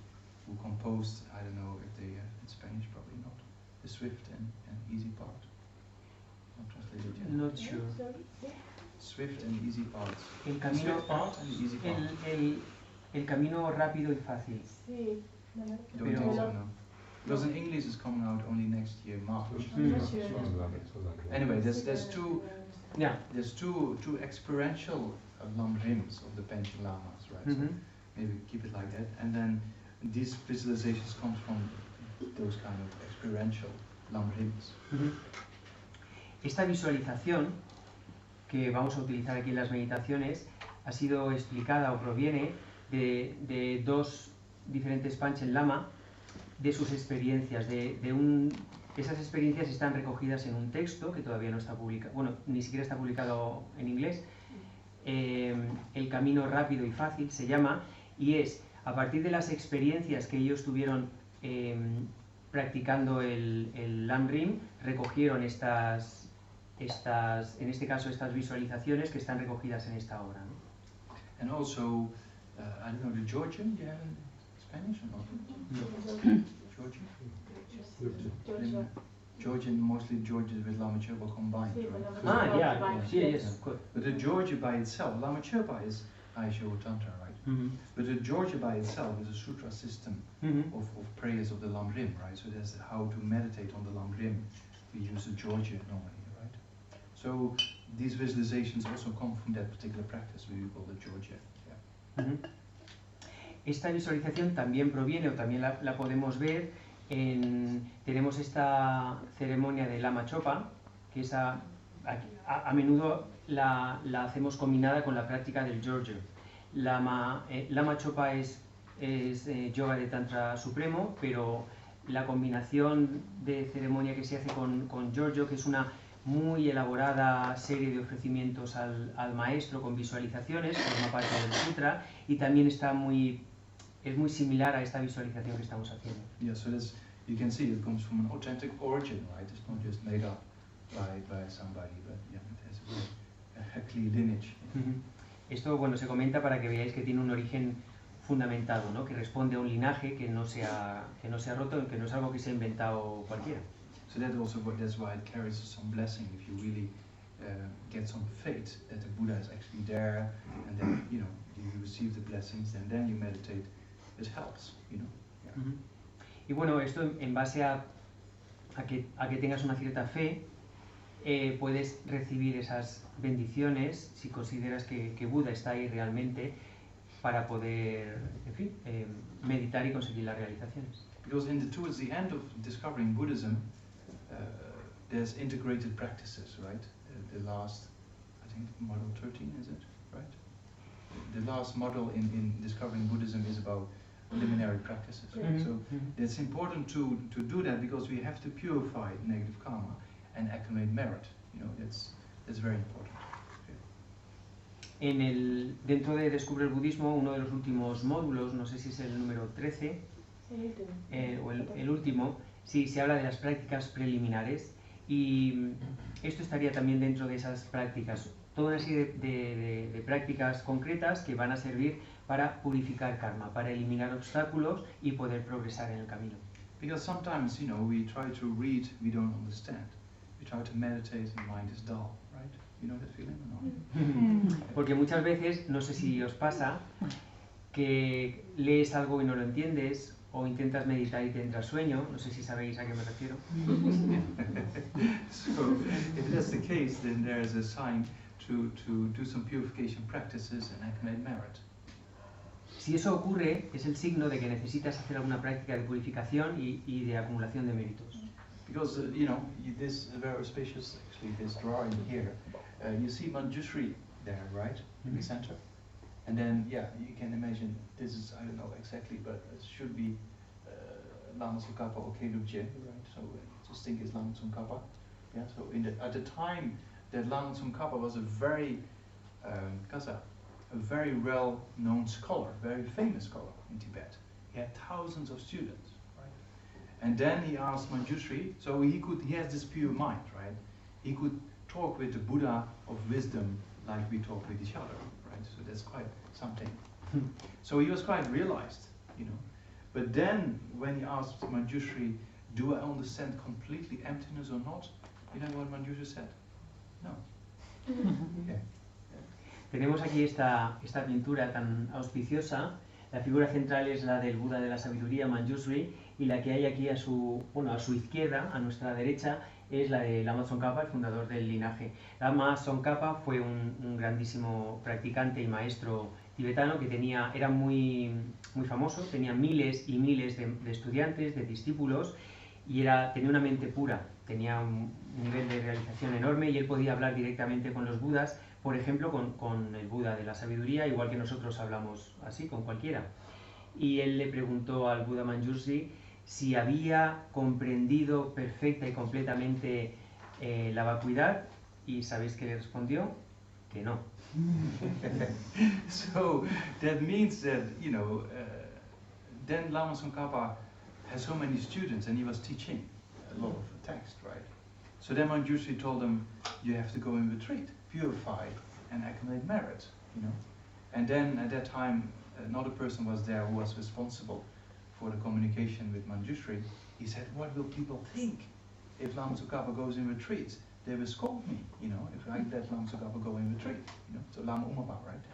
who composed, I don't know if they in Spanish, probably not, the Swift and Easy Part. Not translated yet. Not sure. Swift and Easy Parts. El camino, Swift part and the easy part. El camino rápido y fácil. Sí, Don't think so, no. Because in English it's coming out only next year, March. Anyway, there's two experiential Lam-Rims of the Panchen Lamas, right? So maybe keep it like that. And then these visualizations come from those kind of experiential Lam-Rims. Esta visualización que vamos a utilizar aquí en las meditaciones ha sido explicada o proviene de dos diferentes Panchen Lama, de sus experiencias. Esas experiencias están recogidas en un texto que todavía no está publicado, bueno, ni siquiera está publicado en inglés. El camino rápido y fácil se llama, y es a partir de las experiencias que ellos tuvieron practicando el Lam-Rim, recogieron en este caso estas visualizaciones que están recogidas en esta obra, ¿no? And also, I don't know, the Georgian, you have in Spanish or not? Georgian? Georgia. Georgian, mostly Georgian with Lama Chöpa combined, Sí, right? Lama Ah, Chöpa yeah, combined, yeah, yes. yes, good. But the Georgia by itself, Lama Chöpa is Aisha or Tantra, right? But the Georgia by itself is a sutra system of prayers of the Lamrim, right? So that's how to meditate on the Lamrim. We use the Georgia normally, right? So these visualizations also come from that particular practice we call the Georgia. Yeah. Esta visualización también proviene, o también la podemos ver, tenemos esta ceremonia de Lama Chöpa, que es a menudo la hacemos combinada con la práctica del Giorgio. Lama Chöpa es yoga de Tantra Supremo, pero la combinación de ceremonia que se hace con Giorgio, que es una muy elaborada serie de ofrecimientos al maestro con visualizaciones, forma parte del sutra, y también es muy similar a esta visualización que estamos haciendo. Yeah, so you can see it comes from an authentic origin, right? It's not just made up by somebody, but yeah, it has a clear lineage. Esto, bueno, se comenta para que veáis que tiene un origen fundamentado, ¿no? Que responde a un linaje que no se ha roto, que no es algo que se ha inventado cualquiera. So that's why it carries some blessing if you really get some faith that the Buddha is actually there, and then you receive the blessings, and then you meditate. It helps, you know. Yeah. Y bueno, esto en base a que tengas una cierta fe, puedes recibir esas bendiciones si consideras que Buda está ahí realmente para poder, en fin, meditar y conseguir las realizaciones. Because towards the end of discovering Buddhism, there's integrated practices, right? The last, I think, model 13, is it, right? The last model in discovering Buddhism is about preliminary practices. So it's important to do that because we have to purify negative karma and accumulate merit. You know, that's very important. Dentro de Descubre el Budismo, uno de los últimos módulos, no sé si es el número 13, o el último, sí, se habla de las prácticas preliminares, y esto estaría también dentro de esas prácticas. Toda una serie de prácticas concretas que van a servir para purificar karma, para eliminar obstáculos y poder progresar en el camino. Because sometimes, we try to read, we don't understand. We try to meditate, and mind is dull, right? You know that feeling or not? Porque muchas veces, no sé si os pasa, que lees algo y no lo entiendes, o intentas meditar y te entra sueño, no sé si sabéis a qué me refiero. So, if that's the case, then there's a sign to do some purification practices and accumulate merit. Si eso ocurre, es el signo de que necesitas hacer alguna práctica de purificación y de acumulación de méritos. Because, this very auspicious, actually, this drawing here, you see Manjushri there, right, in the center? And then, yeah, you can imagine, this is, I don't know exactly, but it should be Lama Tsongkhapa or Gelugje, right? So just think it's Lama Tsongkhapa. Yeah, so at the time that Lama Tsongkhapa was a very well-known scholar, very famous scholar in Tibet. He had thousands of students, right? And then he asked Manjushri, so he has this pure mind, right? He could talk with the Buddha of wisdom like we talk with each other, right? So that's quite something. So he was quite realized, But then when he asked Manjushri, do I understand completely emptiness or not? You know what Manjushri said? No. Yeah. Tenemos aquí esta pintura tan auspiciosa. La figura central es la del Buda de la sabiduría, Manjushri, y la que hay aquí a su izquierda, a nuestra derecha, es la de Lama Tsongkhapa, el fundador del linaje. Lama Tsongkhapa fue un grandísimo practicante y maestro tibetano que era muy famoso, tenía miles y miles de estudiantes, de discípulos, y tenía una mente pura, tenía un nivel de realización enorme, y él podía hablar directamente con los Budas, por ejemplo con el Buda de la sabiduría, igual que nosotros hablamos así con cualquiera. Y él le preguntó al Buda Manjushri si había comprendido perfecta y completamente la vacuidad, y ¿sabéis qué le respondió? Que no. So that means that, then Lama Tsongkhapa has so many students and he was teaching a lot of text, right? So then Manjushri told him, you have to go in retreat, purify and accumulate merit, And then at that time, another person was there who was responsible for the communication with Manjushri, he said, what will people think if Lama Tsongkhapa goes in retreat? They will scold me, you know, if I let Lama Tsongkhapa go in retreat, you know. So Lama Umapa, right?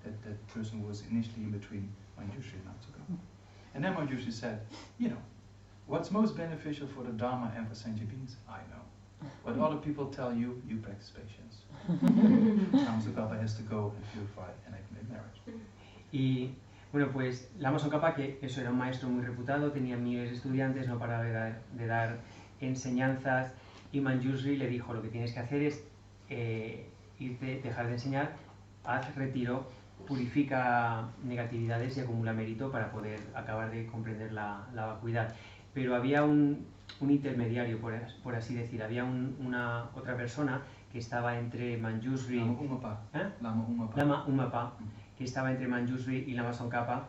That person was initially in between Manjushri and Lama Tsongkhapa. And then Manjushri said, you know, what's most beneficial for the Dharma and for sentient beings? I know. What other people tell you, you practice patience. Lama Tsongkhapa has to go and purify and make marriage. Y bueno, pues Lama Tsongkhapa, que eso era un maestro muy reputado, tenía miles de estudiantes, no paraba de dar enseñanzas, y Manjushri le dijo, lo que tienes que hacer es dejar de enseñar, haz retiro, purifica negatividades y acumula mérito para poder acabar de comprender la vacuidad. Pero había un intermediario, por así decir, había una otra persona que estaba entre Manjushri... Lama Umapa. Lama Umapa. Lama Umapa, que estaba entre Manjushri y Lama Tsongkhapa,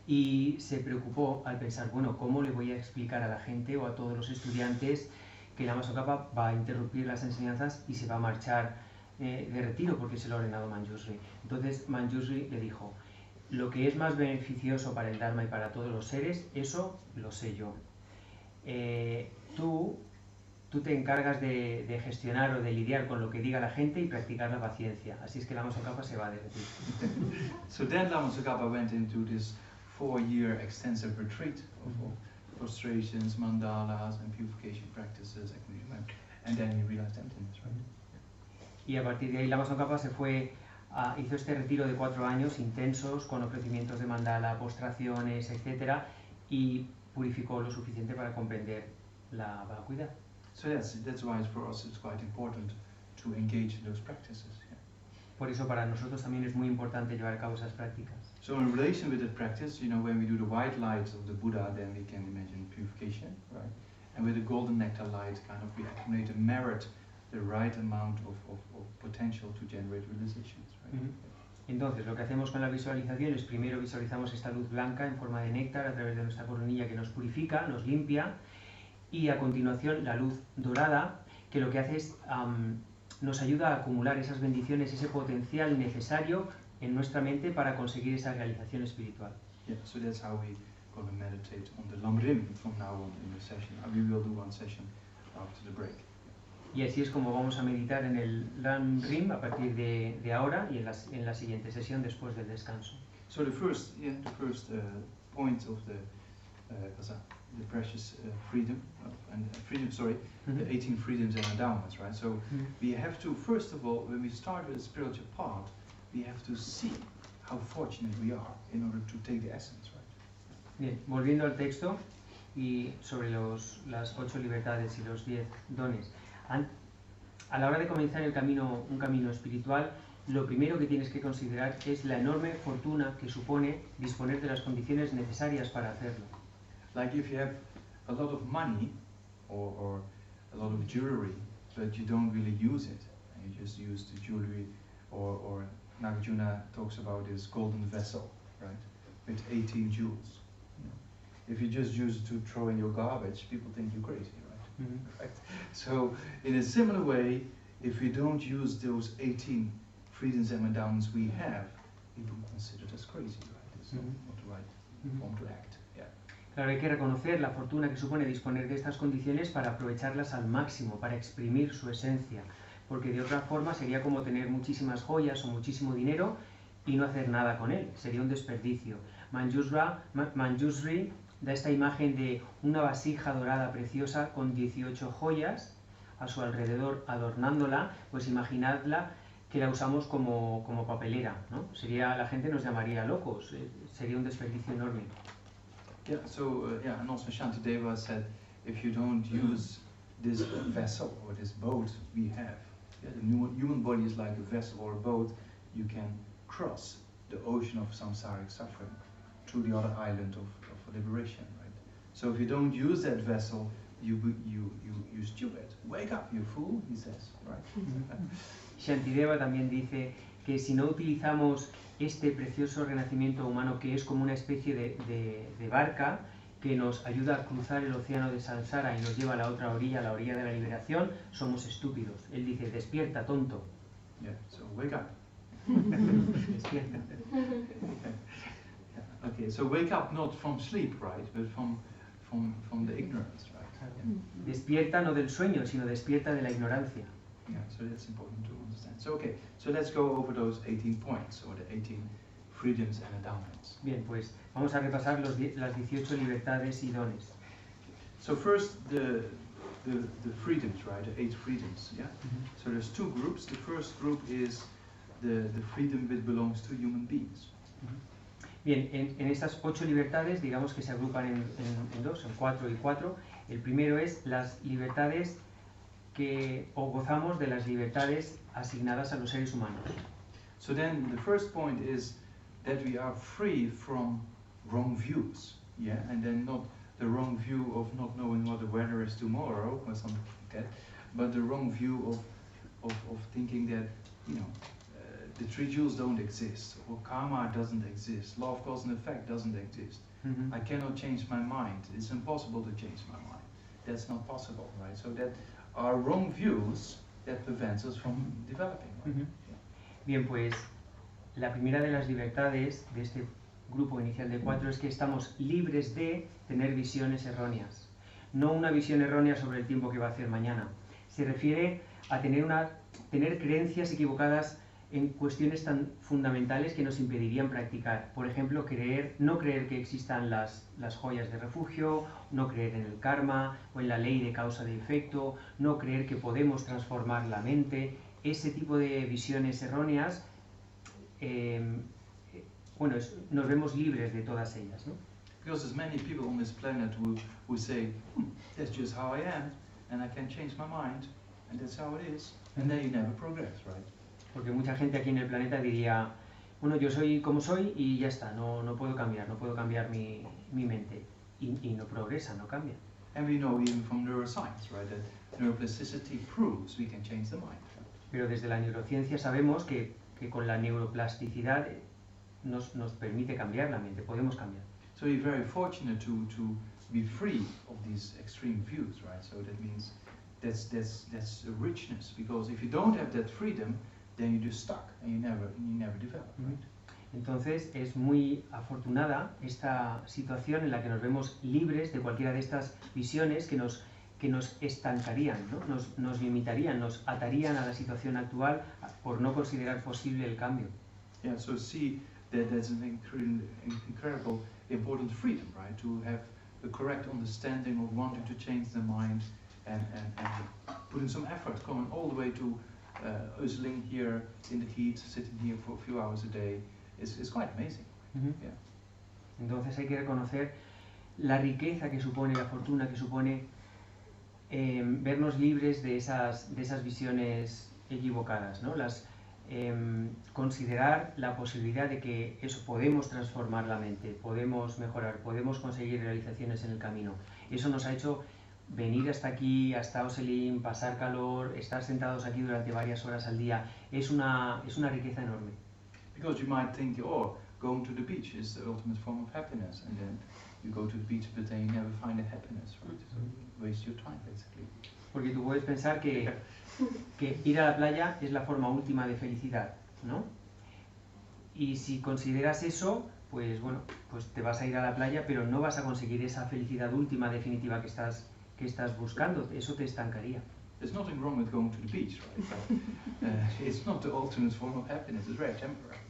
y se preocupó al pensar, bueno, ¿cómo le voy a explicar a la gente o a todos los estudiantes que Lama Tsongkhapa va a interrumpir las enseñanzas y se va a marchar de retiro porque se lo ha ordenado Manjushri? Entonces Manjushri le dijo, lo que es más beneficioso para el Dharma y para todos los seres, eso lo sé yo. Tú te encargas de gestionar o de lidiar con lo que diga la gente y practicar la paciencia. Así es que Lama Tsongkhapa se va de retiro. So then Lama Tsongkhapa went into this 4-year extensive retreat of prostrations, mandalas, and purification practices, and then he realized emptiness, right? Y a partir de ahí Lama Tsongkhapa hizo este retiro de 4 años intensos, con ofrecimientos de mandala, postraciones, etc. Y purificó lo suficiente para comprender la vacuidad. So that's why for us it's quite important to engage in those practices. Yeah. Por eso para nosotros también es muy importante llevar a cabo esas prácticas. So in relation with that practice, you know, when we do the white light of the Buddha, then we can imagine purification, right? And with the golden nectar light, kind of we accumulate and merit the right amount of potential to generate realizations, right? Entonces, lo que hacemos con la visualización es primero visualizamos esta luz blanca en forma de néctar a través de nuestra coronilla que nos purifica, nos limpia, y a continuación la luz dorada, que lo que hace es nos ayuda a acumular esas bendiciones, ese potencial necesario en nuestra mente para conseguir esa realización espiritual. Yeah, so that's how we going to meditate on the Lamrim from now on in the session. We will do one session after the break. Y así es como vamos a meditar en el Lamrim a partir de ahora y en la siguiente sesión después del descanso. So the first point of the precious freedom, the 18 freedoms and endowments, right? So we have to, first of all, when we start with the spiritual path, we have to see how fortunate we are in order to take the essence, right? Bien, volviendo al texto y sobre las 8 libertades y los 10 dones. A la hora de comenzar un camino espiritual, lo primero que tienes que considerar es la enorme fortuna que supone disponer de las condiciones necesarias para hacerlo. Like if you have a lot of money or a lot of jewelry, but you don't really use it, and you just use the jewelry, or Nagarjuna talks about this golden vessel, right, with 18 jewels. You know? If you just use it to throw in your garbage, people think you're crazy, right? Right? So in a similar way, if we don't use those 18 freedoms and endowments we have, people consider us crazy, right? It's not the right form to act. Yeah. Claro, hay que reconocer la fortuna que supone disponer de estas condiciones para aprovecharlas al máximo, para exprimir su esencia, porque de otra forma sería como tener muchísimas joyas o muchísimo dinero y no hacer nada con él, sería un desperdicio. Manjushri da esta imagen de una vasija dorada preciosa con 18 joyas a su alrededor adornándola, pues imaginadla que la usamos como papelera, ¿no? La gente nos llamaría locos, sería un desperdicio enorme. Yeah, so and also Shantideva said, if you don't use this vessel or this boat we have, the human body is like a vessel or a boat, you can cross the ocean of samsaric suffering to the other island of liberation, right? So if you don't use that vessel, you stupid. Wake up, you fool, he says, right? Shantideva también dice que si no utilizamos este precioso renacimiento humano que es como una especie de barca que nos ayuda a cruzar el océano de samsara y nos lleva a la otra orilla, a la orilla de la liberación, somos estúpidos. Él dice, despierta, tonto. Yeah, so wake up. Despierta. Okay, so wake up not from sleep, right, but from the ignorance, right? Despierta no del sueño, sino despierta de la ignorancia. Yeah, so that's important to understand. So okay, so let's go over those 18 points, or the 18 freedoms and endowments. Bien, pues vamos a repasar las 18 libertades y dones. So first, the freedoms, right? The 8 freedoms, yeah? So there's 2 groups. The first group is the freedom that belongs to human beings. Bien, en estas 8 libertades, digamos que se agrupan en 2, en 4 y 4. El primero es las libertades o gozamos de las libertades asignadas a los seres humanos. So then the first point is that we are free from wrong views, yeah? And then not the wrong view of not knowing what the weather is tomorrow or something like that, but the wrong view of thinking that, you know, the 3 jewels don't exist, or karma doesn't exist, law of cause and effect doesn't exist. I cannot change my mind. It's impossible to change my mind. That's not possible, right? So that are wrong views that prevents us from developing. Right? Bien, pues la primera de las libertades de este grupo inicial de 4 es que estamos libres de tener visiones erróneas. No una visión errónea sobre el tiempo que va a hacer mañana. Se refiere a tener creencias equivocadas en cuestiones tan fundamentales que nos impedirían practicar. Por ejemplo, no creer que existan las joyas de refugio, no creer en el karma o en la ley de causa y efecto, no creer que podemos transformar la mente. Ese tipo de visiones erróneas, nos vemos libres de todas ellas, ¿no? Because there's many people on this planet who say, that's just how I am, and I can change my mind, and that's how it is, and then you never progress, right? Porque mucha gente aquí en el planeta diría, bueno, yo soy como soy y ya está, no puedo cambiar mi mente. Y no progresa, no cambia. And we know even from neuroscience, right, that neuroplasticity proves we can change the mind. Pero desde la neurociencia sabemos que con la neuroplasticidad nos permite cambiar la mente, podemos cambiar. So we're very fortunate to be free of these extreme views, right? So that means that's a richness, because if you don't have that freedom, then you're just stuck and you never develop, right? Entonces es muy afortunada esta situación en la que nos vemos libres de cualquiera de estas visiones que nos estancarían, ¿no? Nos limitarían, nos atarían a la situación actual por no considerar posible el cambio. Yeah, so see that that's an incredible important freedom, right? To have the correct understanding of wanting to change the mind and putting some effort, coming all the way to hustling here in the heat, sitting here for a few hours a day, is quite amazing. Yeah. Entonces hay que reconocer la riqueza que supone, la fortuna que supone vernos libres de esas visiones equivocadas, ¿no? Considerar la posibilidad de que podemos transformar la mente, podemos mejorar, podemos conseguir realizaciones en el camino. Eso nos ha hecho venir hasta aquí, hasta Oselin, pasar calor, estar sentados aquí durante varias horas al día. Es una riqueza enorme. Because you might think, oh, going to the beach is the ultimate form of happiness, and then you go to the beach, but then you never find the happiness, right? So you waste your time, basically. Porque tú puedes pensar que ir a la playa es la forma última de felicidad, ¿no? Y si consideras eso, pues bueno, pues te vas a ir a la playa, pero no vas a conseguir esa felicidad última, definitiva que estás buscando. Eso te estancaría. There's nothing wrong with going to the beach, right? But, it's not the ultimate form of happiness. It's very temporary.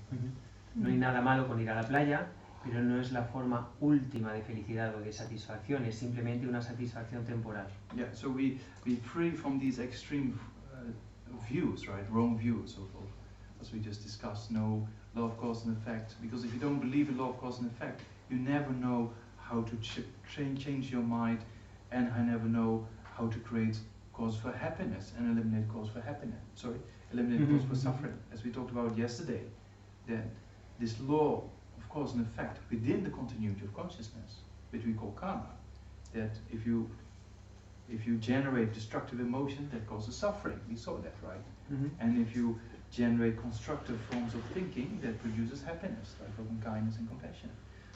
No hay nada malo con ir a la playa, pero no es la forma última de felicidad o de satisfacción, es simplemente una satisfacción temporal. Yeah, so we free from these extreme views, right? Wrong views of, as we just discussed, no law of cause and effect. Because if you don't believe in law of cause and effect, you never know how to change your mind, and I never know how to create cause for happiness and eliminate cause for happiness. Sorry, eliminate cause for suffering, as we talked about yesterday. That this law of cause and effect within the continuity of consciousness, which we call karma, that if you generate destructive emotion, that causes suffering. We saw that, right? And if you generate constructive forms of thinking, that produces happiness, like loving kindness and compassion.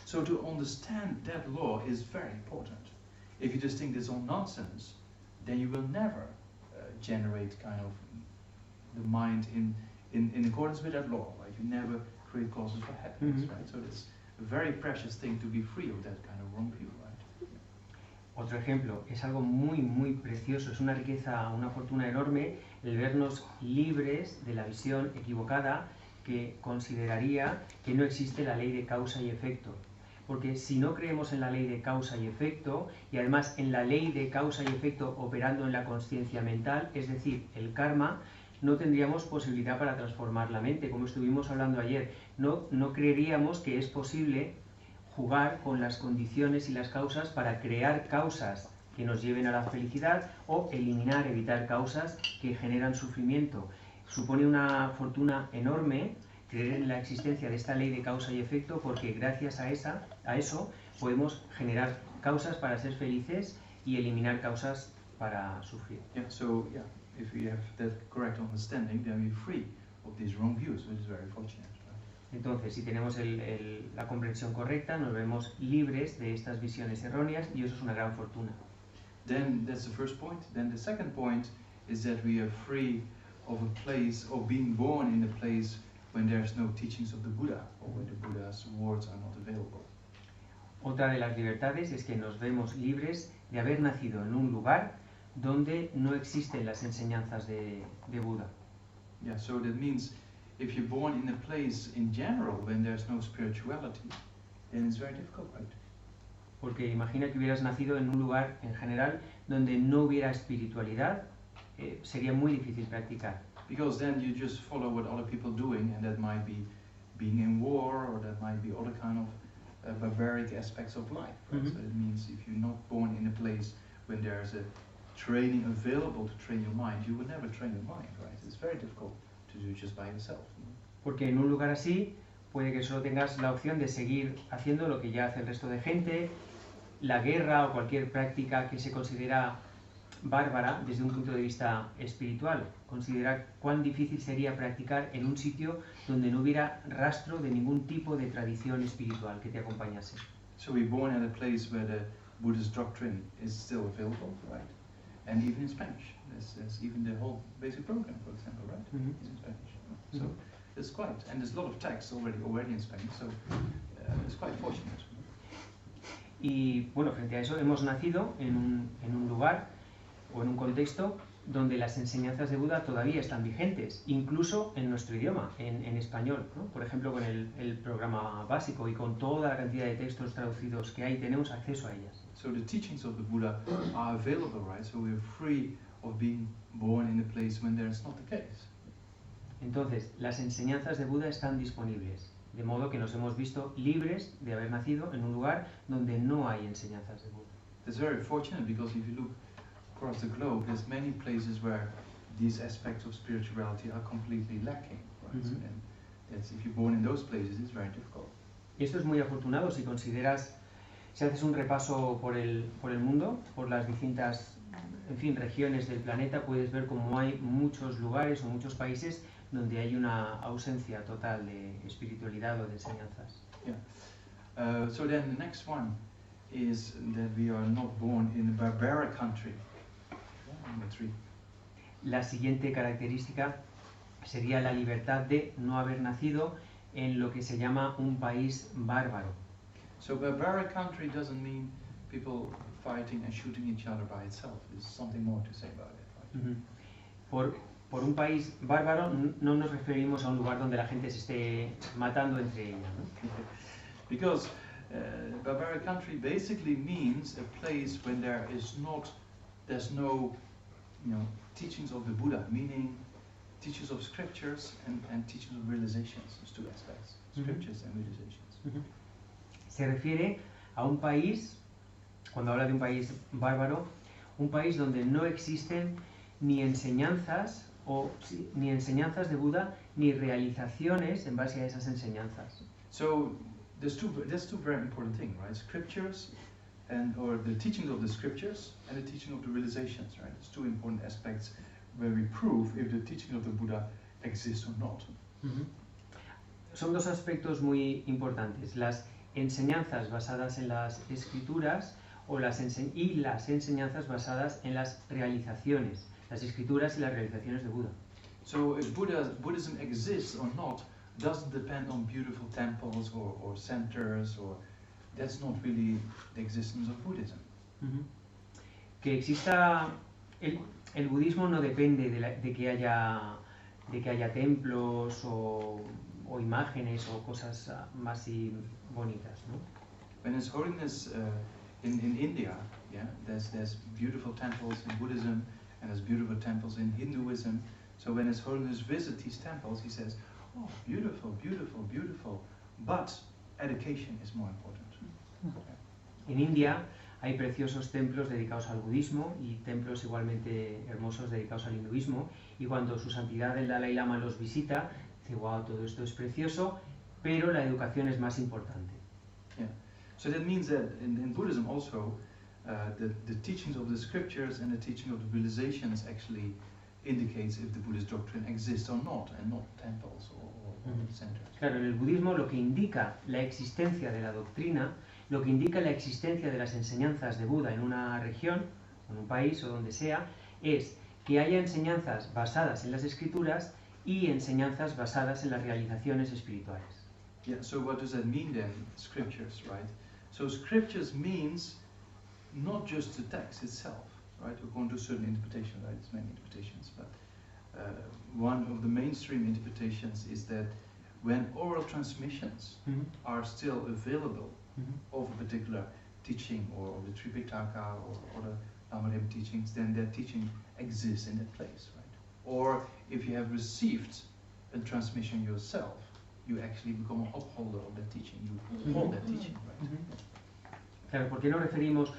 So to understand that law is very important. If you just think this is all nonsense, then you will never generate kind of the mind in accordance with that law. Like you never create causes for happiness, right? So that's a very precious thing to be free of that kind of wrong view, right? Otro ejemplo, es algo muy precioso, es una riqueza, una fortuna enorme el vernos libres de la visión equivocada que consideraría que no existe la ley de causa y efecto. Porque si no creemos en la ley de causa y efecto, y además en la ley de causa y efecto operando en la consciencia mental, es decir, el karma, no tendríamos posibilidad para transformar la mente. Como estuvimos hablando ayer, no creeríamos que es posible jugar con las condiciones y las causas para crear causas que nos lleven a la felicidad o eliminar, evitar causas que generan sufrimiento. Supone una fortuna enorme creer en la existencia de esta ley de causa y efecto, porque gracias a eso podemos generar causas para ser felices y eliminar causas para sufrir. If we have that correct understanding, then we're free of these wrong views, which is very fortunate. Right? Entonces, si tenemos la comprensión correcta, nos vemos libres de estas visiones erróneas y eso es una gran fortuna. Then that's the first point. Then the second point is that we are free of a place, or being born in a place when there's no teachings of the Buddha, or when the Buddha's words are not available. Otra de las libertades es que nos vemos libres de haber nacido en un lugar donde no existen las enseñanzas de Buda. Yeah, so that means if you're born in a place in general when there's no spirituality, then it's very difficult, right? Porque imagina que hubieras nacido en un lugar en general donde no hubiera espiritualidad, sería muy difícil practicar. Because then you just follow what other people are doing, and that might be being in war, or that might be other kind of barbaric aspects of life. Right? So it means if you're not born in a place when there's a training available to train your mind, you will never train your mind, right? It's very difficult to do just by yourself. Porque en un lugar así puede que solo tengas la opción de seguir haciendo lo que ya hace el resto de gente, la guerra o cualquier práctica que se considera bárbara desde un punto de vista espiritual. Considera cuán difícil sería practicar en un sitio donde no hubiera rastro de ningún tipo de tradición espiritual que te acompañase. So we're born in a place where the Buddhist doctrine is still available, right? And even in Spanish. There's even the whole basic program, for example, right? Is in Spanish. So it's quite, and there's a lot of texts already in Spanish, so it's quite fortunate. Y bueno, frente a eso hemos nacido en un lugar o en un contexto donde las enseñanzas de Buda todavía están vigentes, incluso en nuestro idioma, en español, ¿no? Por ejemplo, con el programa básico y con toda la cantidad de textos traducidos que hay, tenemos acceso a ellas. So the teachings of the Buddha are available, right? So we're free of being born in a place when there's not the case. Entonces, las enseñanzas de Buda están disponibles, de modo que nos hemos visto libres de haber nacido en un lugar donde no hay enseñanzas de Buda. It's very fortunate because if you look across the globe, there's many places where these aspects of spirituality are completely lacking, right? So, and that's, if you're born in those places, it's very difficult. Y esto es muy afortunado si consideras, si haces un repaso por el mundo, por las distintas, en fin, regiones del planeta, puedes ver cómo hay muchos lugares o muchos países donde hay una ausencia total de espiritualidad o de enseñanzas. Yeah. So then the next one is that we are not born in a barbaric country. Number 3. La siguiente característica sería la libertad de no haber nacido en lo que se llama un país bárbaro. So barbaric country doesn't mean people fighting and shooting each other by itself. There's something more to say about it, right? Por un país bárbaro no nos referimos a un lugar donde la gente se esté matando entre ella, ¿no? Because barbaric country basically means a place when there's no teachings of the Buddha, meaning teachings of scriptures and teachings of realizations. There's two aspects, scriptures and realizations. Se refiere a un país, cuando habla de un país bárbaro, un país donde no existen ni enseñanzas de Buda, ni realizaciones en base a esas enseñanzas. So there's two very important things, right? Scriptures or the teachings of the scriptures and the teaching of the realizations, right? It's two important aspects where we prove if the teaching of the Buddha exists or not. Son dos aspectos muy importantes, las enseñanzas basadas en las escrituras y las enseñanzas basadas en las realizaciones, las escrituras y las realizaciones de Buda. So if Buddhism exists or not doesn't depend on beautiful temples or centers, or that's not really the existence of Buddhism. Que exista el budismo no depende de que haya templos o imágenes o cosas más y bonitas, ¿no? When His Holiness in India, yeah, there's beautiful temples in Buddhism and there's beautiful temples in Hinduism. So when His Holiness visits these temples, he says, "Oh, beautiful, beautiful, beautiful, but education is more important." En India hay preciosos templos dedicados al budismo y templos igualmente hermosos dedicados al hinduismo, y cuando su santidad el Dalai Lama los visita, dice, wow, todo esto es precioso, pero la educación es más importante. Yeah. So that means that in Buddhism also, the teachings of the scriptures and the teaching of the realizations actually indicates if the Buddhist doctrine exists or not, and not temples or centers. Claro, en el budismo lo que indica la existencia de la doctrina, lo que indica la existencia de las enseñanzas de Buda en una región, en un país o donde sea, es que haya enseñanzas basadas en las escrituras y enseñanzas basadas en las realizaciones espirituales. Yeah, so what does that mean then, scriptures, right? So scriptures means not just the text itself, right? According to a certain interpretation, right? There's many interpretations, but one of the mainstream interpretations is that when oral transmissions are still available of a particular teaching or of the Tripitaka or other Lamadeva teachings, then that teaching exists in that place, right? Or if you have received a transmission yourself, you actually become an upholder of that teaching. You hold that teaching, right? Claro, ¿por qué nos referimos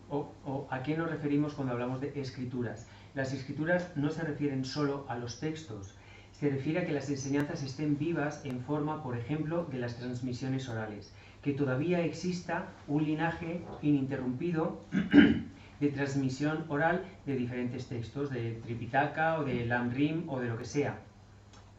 o a qué nos referimos cuando hablamos de escrituras? Las escrituras no se refieren solo a los textos, se refiere a que las enseñanzas estén vivas en forma, por ejemplo, de las transmisiones orales, que todavía exista un linaje ininterrumpido de transmisión oral de diferentes textos, de Tripitaka o de Lamrim o de lo que sea,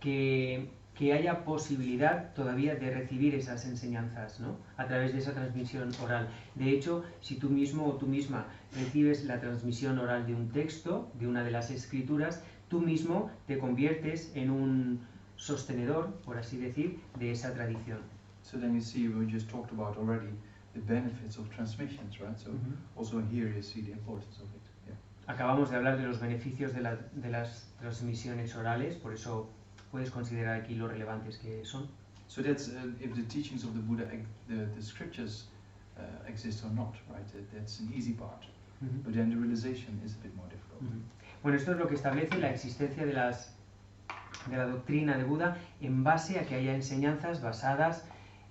que haya posibilidad todavía de recibir esas enseñanzas, ¿no? A través de esa transmisión oral. De hecho, si tú mismo o tú misma recibes la transmisión oral de un texto, de una de las escrituras, tú mismo te conviertes en un sostenedor, por así decir, de esa tradición. So then you see, we just talked about already the benefits of transmissions, right? So also here you see the importance of it. Yeah. Acabamos de hablar de los beneficios de las transmisiones orales, por eso puedes considerar aquí lo relevantes que son. So that's if the teachings of the Buddha, the scriptures exist or not, right? That's an easy part. But then the realization is a bit more difficult. Bueno, esto es lo que establece la existencia de la doctrina de Buda en base a que haya enseñanzas basadas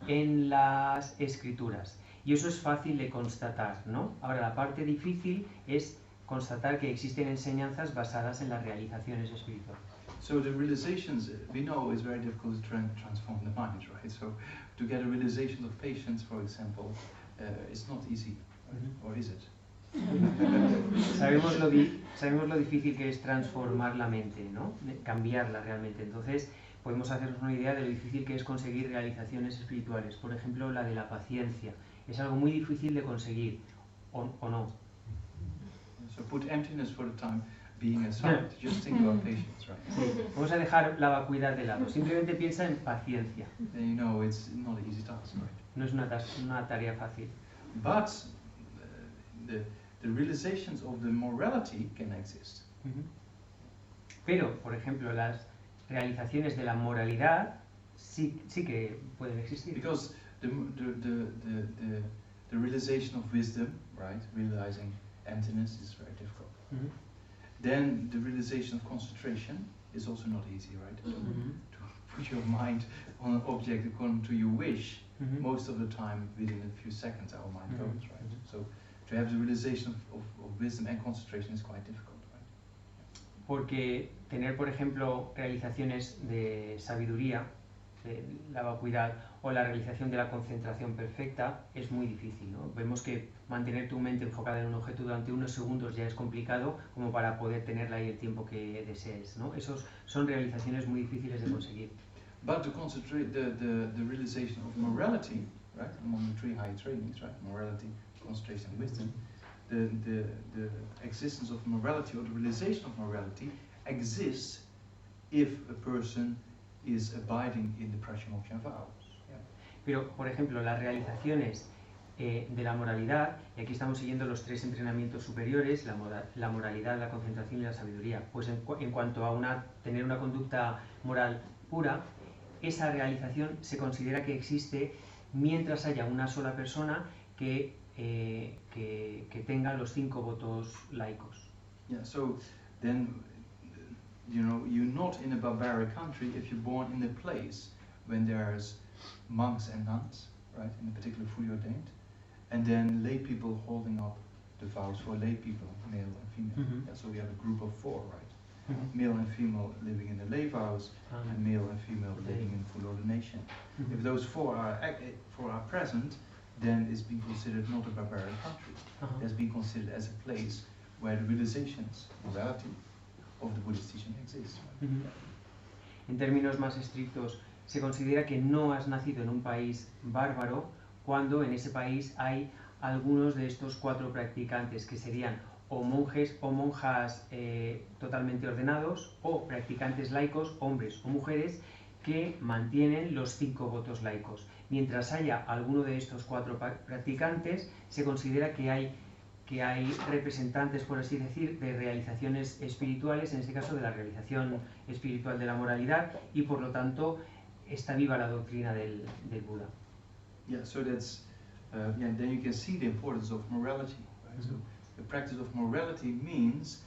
en las escrituras. Y eso es fácil de constatar, ¿no? Ahora, la parte difícil es constatar que existen enseñanzas basadas en las realizaciones espirituales. So the realizations, we know, is very difficult to transform the mind, right? So to get a realization of patience, for example, it's not easy, right? Or is it? Sabemos lo difícil que es transformar la mente, ¿no? Cambiarla realmente. Entonces podemos hacernos una idea de lo difícil que es conseguir realizaciones espirituales. Por ejemplo, la de la paciencia. Es algo muy difícil de conseguir, o no. So put emptiness for the time being aside. Just think about patience, right? Sí. Vamos a dejar la vacuidad de lado. Simplemente piensa en paciencia. Then you know it's not an easy task, right? No es una tarea fácil. But the realizations of the morality can exist. Pero, por ejemplo, las realizaciones de la moralidad sí que pueden existir. Because the realization of wisdom, right, realizing emptiness is very difficult. Then the realization of concentration is also not easy, right? To put your mind on an object according to your wish, most of the time within a few seconds our mind goes, right? So to have the realization of wisdom and concentration is quite difficult, right? Porque tener, por ejemplo, realizaciones de sabiduría, de la vacuidad o la realización de la concentración perfecta es muy difícil, ¿no? Vemos que mantener tu mente enfocada en un objeto durante unos segundos ya es complicado como para poder tenerla ahí el tiempo que desees, ¿no? Esos son realizaciones muy difíciles de conseguir. But to concentrate the realization of morality, right, among the three high trainings, right, morality, concentration, and wisdom, the existence of morality or the realization of morality exists if a person is abiding in the Prajnamoksha vow. Yeah. Pero, por ejemplo, las realizaciones de la moralidad, y aquí estamos siguiendo los 3 entrenamientos superiores, la moralidad, la concentración y la sabiduría. Pues en cuanto a tener una conducta moral pura, esa realización se considera que existe mientras haya una sola persona que tenga los 5 votos laicos. Yeah, so then, you know, you're not in a barbaric country if you're born in a place when there's monks and nuns, right, in a particular fully ordained, and then lay people holding up the vows for lay people, male and female. Mm-hmm. Yeah, so we have a group of 4, right? Mm-hmm. Male and female living in the lay vows, and male and female living in full ordination. Mm-hmm. If those 4 are present, then it's been considered not a barbaric country. It's been considered as a place where the realizations, morality, of the Buddhist teaching exists. Right? En términos más estrictos, se considera que no has nacido en un país bárbaro cuando en ese país hay algunos de estos 4 practicantes, que serían o monjes o monjas totalmente ordenados, o practicantes laicos, hombres o mujeres, que mantienen los 5 votos laicos. Mientras haya alguno de estos 4 practicantes, se considera que hay representantes, por así decir, de realizaciones espirituales, en este caso de la realización espiritual de la moralidad, y por lo tanto está viva la doctrina del Buda. Yeah, so that's, then you can see the importance of morality. Right? So the practice of morality means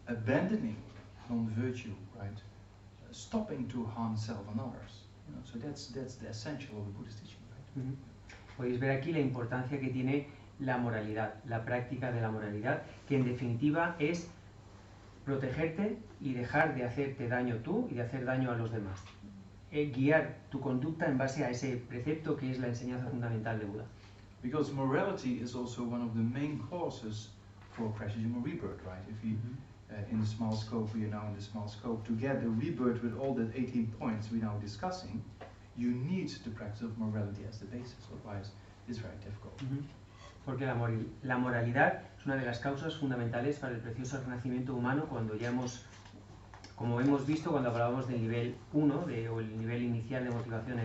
abandoning non-virtue, right? Stopping to harm self and others. You know, so that's the essential of the Buddhist teaching. Right? Podéis ver aquí la importancia que tiene la moralidad, la práctica de la moralidad, que en definitiva es protegerte y dejar de hacerte daño tú y de hacer daño a los demás. Guiar tu conducta en base a ese precepto que es la enseñanza fundamental de Buda. Because morality is also one of the main causes for practicing a rebirth, right? If you, in the small scope, we are now in the small scope, to get a rebirth with all the 18 points we're now discussing, you need the practice of morality as the basis, otherwise it's very difficult. Porque la moralidad es una de las causas fundamentales para el precioso renacimiento humano, cuando ya como hemos visto cuando hablábamos del nivel 1, o el nivel inicial de motivación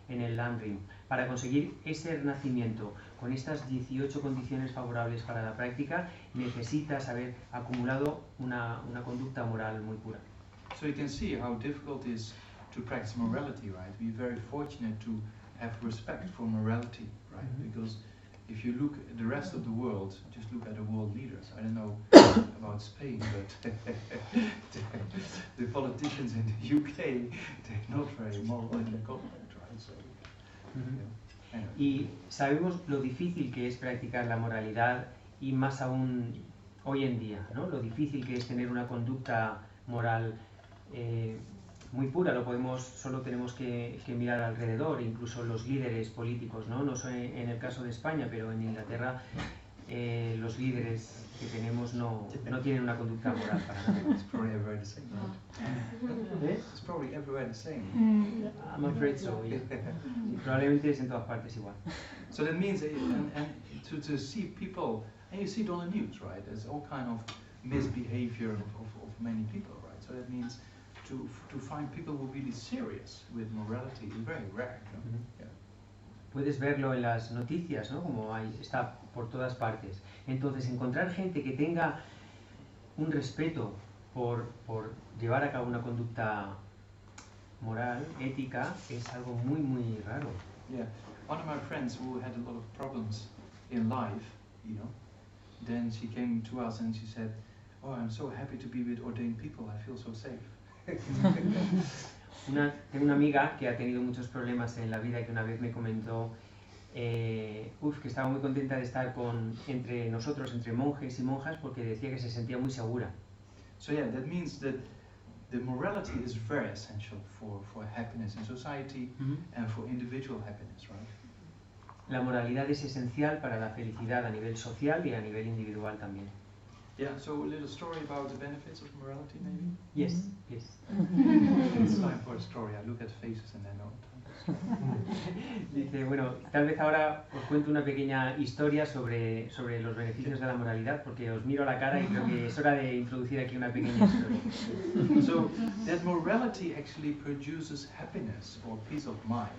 en el Lamrim. Para conseguir ese renacimiento con estas 18 condiciones favorables para la práctica, necesitas haber acumulado una conducta moral muy pura. So you can see how difficult it is to practice morality, right? We're very fortunate to have respect for morality, right? Because if you look at the rest of the world, just look at the world leaders. I don't know about Spain, but the politicians in the UK, they're not very moral in the conduct, right? So, anyway. Y sabemos lo difícil que es practicar la moralidad, y más aún hoy en día, ¿no? Lo difícil que es tener una conducta moral muy pura. Solo tenemos que mirar alrededor, incluso los líderes políticos, ¿no? No soy en el caso de España, pero en Inglaterra los líderes que tenemos no tienen una conducta moral para nada. It's probably everywhere the same, right? It's probably everywhere the same. I'm afraid so, yeah. Probablemente es en todas partes igual. So that means, and to see people, and you see it on the news, right? There's all kind of misbehavior of many people, right? So that means to find people who are really serious with morality is very rare. You know? Yeah. Puedes verlo en las noticias, ¿no? Como está por todas partes. Entonces, encontrar gente que tenga un respeto por llevar a cabo una conducta moral, ética, es algo muy, muy raro. Yeah. One of my friends who had a lot of problems in life, you know, then she came to us and she said, "Oh, I'm so happy to be with ordained people. I feel so safe." Tengo una amiga que ha tenido muchos problemas en la vida y que una vez me comentó que estaba muy contenta de estar entre nosotros, entre monjes y monjas, porque decía que se sentía muy segura. So yeah, that means that the morality is very essential for happiness in society and for individual happiness, right? La moralidad es esencial para la felicidad a nivel social y a nivel individual también. Yeah, so a little story about the benefits of morality, maybe? Yes. It's time for a story. I look at faces and I know it. Dice, bueno, tal vez ahora os cuento una pequeña historia sobre los beneficios de la moralidad, porque os miro a la cara y creo que es hora de introducir aquí una pequeña historia. So that morality actually produces happiness or peace of mind.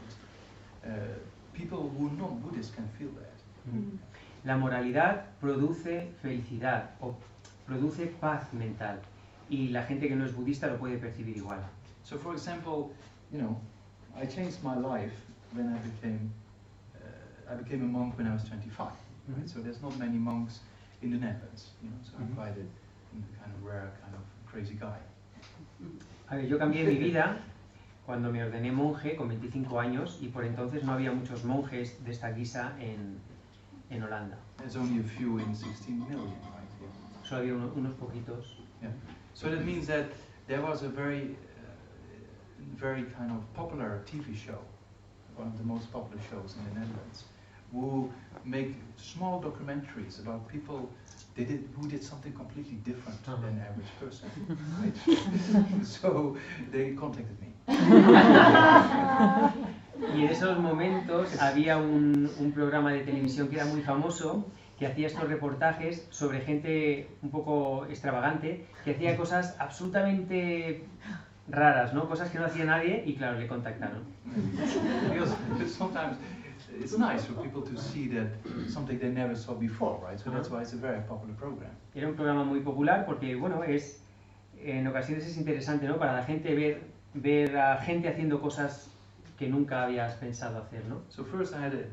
People who are not Buddhists can feel that. La moralidad produce felicidad o produce paz mental y la gente que no es budista lo puede percibir igual. So for example, you know, I changed my life when I became a monk when I was 25. Right? So there's not many monks in the Netherlands, you know, so I'm quite a kind of rare, kind of crazy guy. A ver, yo cambié mi vida cuando me ordené monje con 25 años y por entonces no había muchos monjes de esta guisa en Holanda. There's only a few in 16 million, right? Yeah. Solo había unos poquitos. Yeah. So that means that there was a very kind of popular TV show, one of the most popular shows in the Netherlands, who make small documentaries about people who did something completely different than the average person. Right? So they contacted me. Y en esos momentos había un programa de televisión que era muy famoso, que hacía estos reportajes sobre gente un poco extravagante, que hacía cosas absolutamente raras, ¿no? Cosas que no hacía nadie y claro, le contactaron. Because sometimes it's nice for people to see that something they never saw before, right? So that's why it's a very popular program. Era un programa muy popular porque, bueno, en ocasiones es interesante, ¿no? Para la gente ver a gente haciendo cosas que nunca habías pensado hacer, ¿no? So first I had an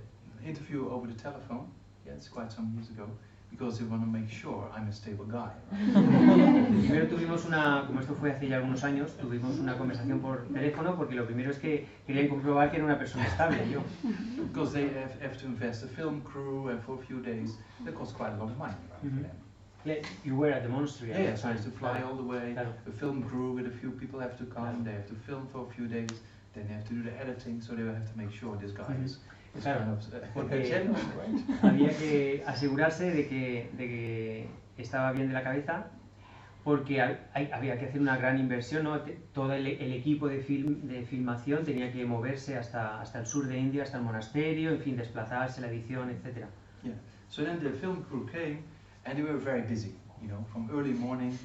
interview over the telephone. Yeah, it's quite some years ago, because they want to make sure I'm a stable guy. Primero tuvimos como esto fue hace ya algunos años, tuvimos una conversación por teléfono porque lo primero es que querían comprobar que era una persona estable, yo. Because they have to invest a film crew and for a few days, that costs quite a lot of money, right, for them. Yeah, you were at the monastery. Yeah, so I have to fly all the way, a film crew with a few people have to come, they have to film for a few days, then they have to do the editing, so they have to make sure this guy is claro, porque genuine, right? Había que asegurarse de que estaba bien de la cabeza, porque había que hacer una gran inversión, ¿no? Todo el equipo de filmación tenía que moverse hasta el sur de India, hasta el monasterio, en fin, desplazarse, la edición, etc. Yeah. So then the film crew came, and they were very busy, you know, from early morning,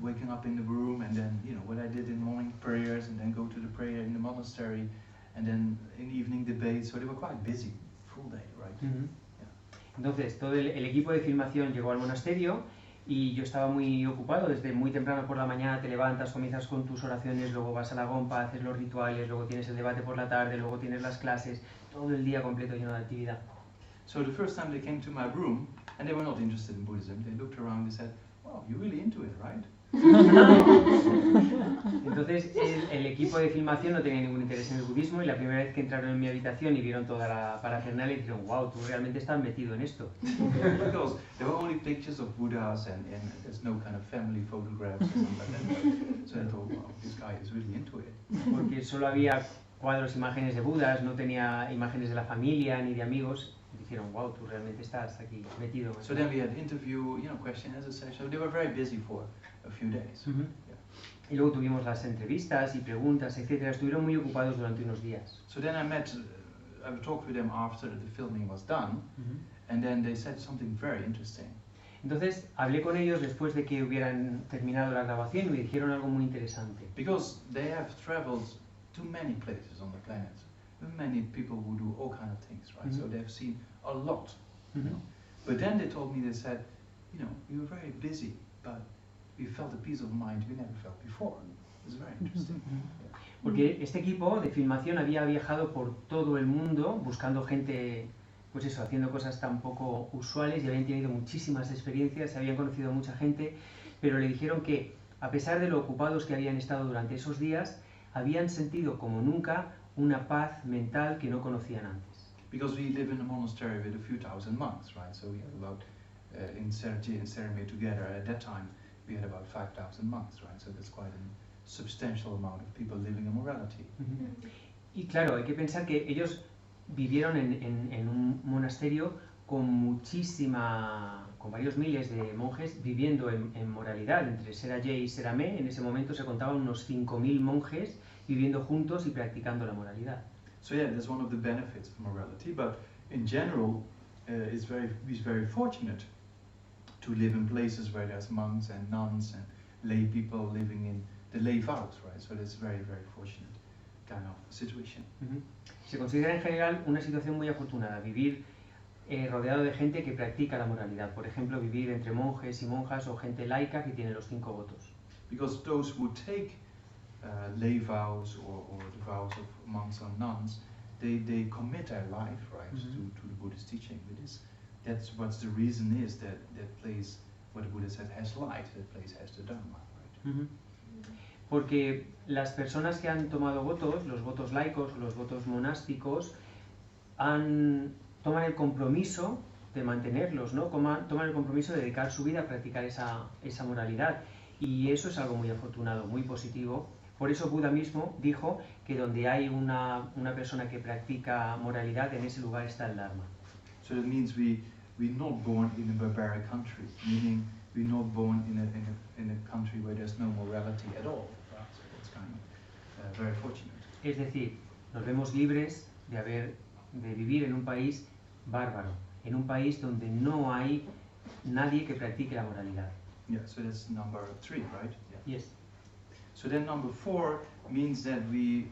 waking up in the room, and then, you know, what I did in the morning, prayers, and then go to the prayer in the monastery, and then in the evening debate, so they were quite busy, full day, right? Yeah. Entonces, todo el equipo de filmación llegó al monasterio y yo estaba muy ocupado, desde muy temprano por la mañana te levantas, comienzas con tus oraciones, luego vas a la gompa, haces los rituales, luego tienes el debate por la tarde, luego tienes las clases, todo el día completo lleno de actividad. So the first time they came to my room, and they were not interested in Buddhism, they looked around and said, "Wow, you're really into it, right?" Entonces el equipo de filmación no tenía ningún interés en el budismo y la primera vez que entraron en mi habitación y vieron toda la parafernalia dijeron, wow, tú realmente estás metido en esto. Because there were only pictures of Buddhas and there's no kind of family photographs or something like that. So I thought, wow, this guy is really into it. Porque solo había cuadros, imágenes de Budas, no tenía imágenes de la familia ni de amigos. Dijeron, wow, tú realmente estás aquí metido. So then we had interview, you know, question and answer session. They were very busy for a few days. Yeah. Y luego tuvimos las entrevistas y preguntas, etcétera. Estuvieron muy ocupados durante unos días. So then I talked with them after the filming was done, and then they said something very interesting. Entonces hablé con ellos después de que hubieran terminado la grabación y me dijeron algo muy interesante. Because they have traveled to many places on the planet. Many people who do all kind of things, right? So they've seen a lot. You know? But then they told me, they said, you know, you were very busy, but you felt a peace of mind we never felt before. It's very interesting. Porque este equipo de filmación había viajado por todo el mundo buscando gente, pues eso, haciendo cosas tan poco usuales y habían tenido muchísimas experiencias, habían conocido a mucha gente, pero le dijeron que a pesar de lo ocupados que habían estado durante esos días, habían sentido como nunca una paz mental que no conocían antes. Because we live in a monastery with a few thousand monks, right? So we had about, in Sergi and Serimay together, at that time, we had about 5,000 monks, right? So that's quite a substantial amount of people living in morality. Y claro, hay que pensar que ellos vivieron en un monasterio con varios miles de monjes viviendo en moralidad. Entre Serajé y Seramé, en ese momento se contaban unos 5.000 monjes viviendo juntos y practicando la moralidad. So yeah, that's one of the benefits of morality, but in general, he's very fortunate to live in places where there's monks and nuns and lay people living in the lay vows, right? So that's very fortunate kind of situation. Se considera en general una situación muy afortunada, vivir rodeado de gente que practica la moralidad. Por ejemplo, vivir entre monjes y monjas o gente laica que tiene los 5 votos. Because those who take lay vows or the vows of monks or nuns, they commit their life, right, to the Buddhist teaching. That's what the reason is that place, what the Buddha said, has light, that place has the Dharma, right? Porque las personas que han tomado votos, los votos laicos, los votos monásticos, toman el compromiso de mantenerlos, ¿no? Toman el compromiso de dedicar su vida a practicar esa moralidad. Y eso es algo muy afortunado, muy positivo. Por eso Buda mismo dijo que donde hay una persona que practica moralidad, en ese lugar está el Dharma. So that means we're not born in a barbaric country, meaning we're not born in a country where there's no morality at all. Right? So that's kind of very fortunate. Es decir, nos vemos libres de vivir en un país bárbaro, en un país donde no hay nadie que practique la moralidad. Yeah, so that's number 3, right? Yeah. Yes. So then number 4 means that we,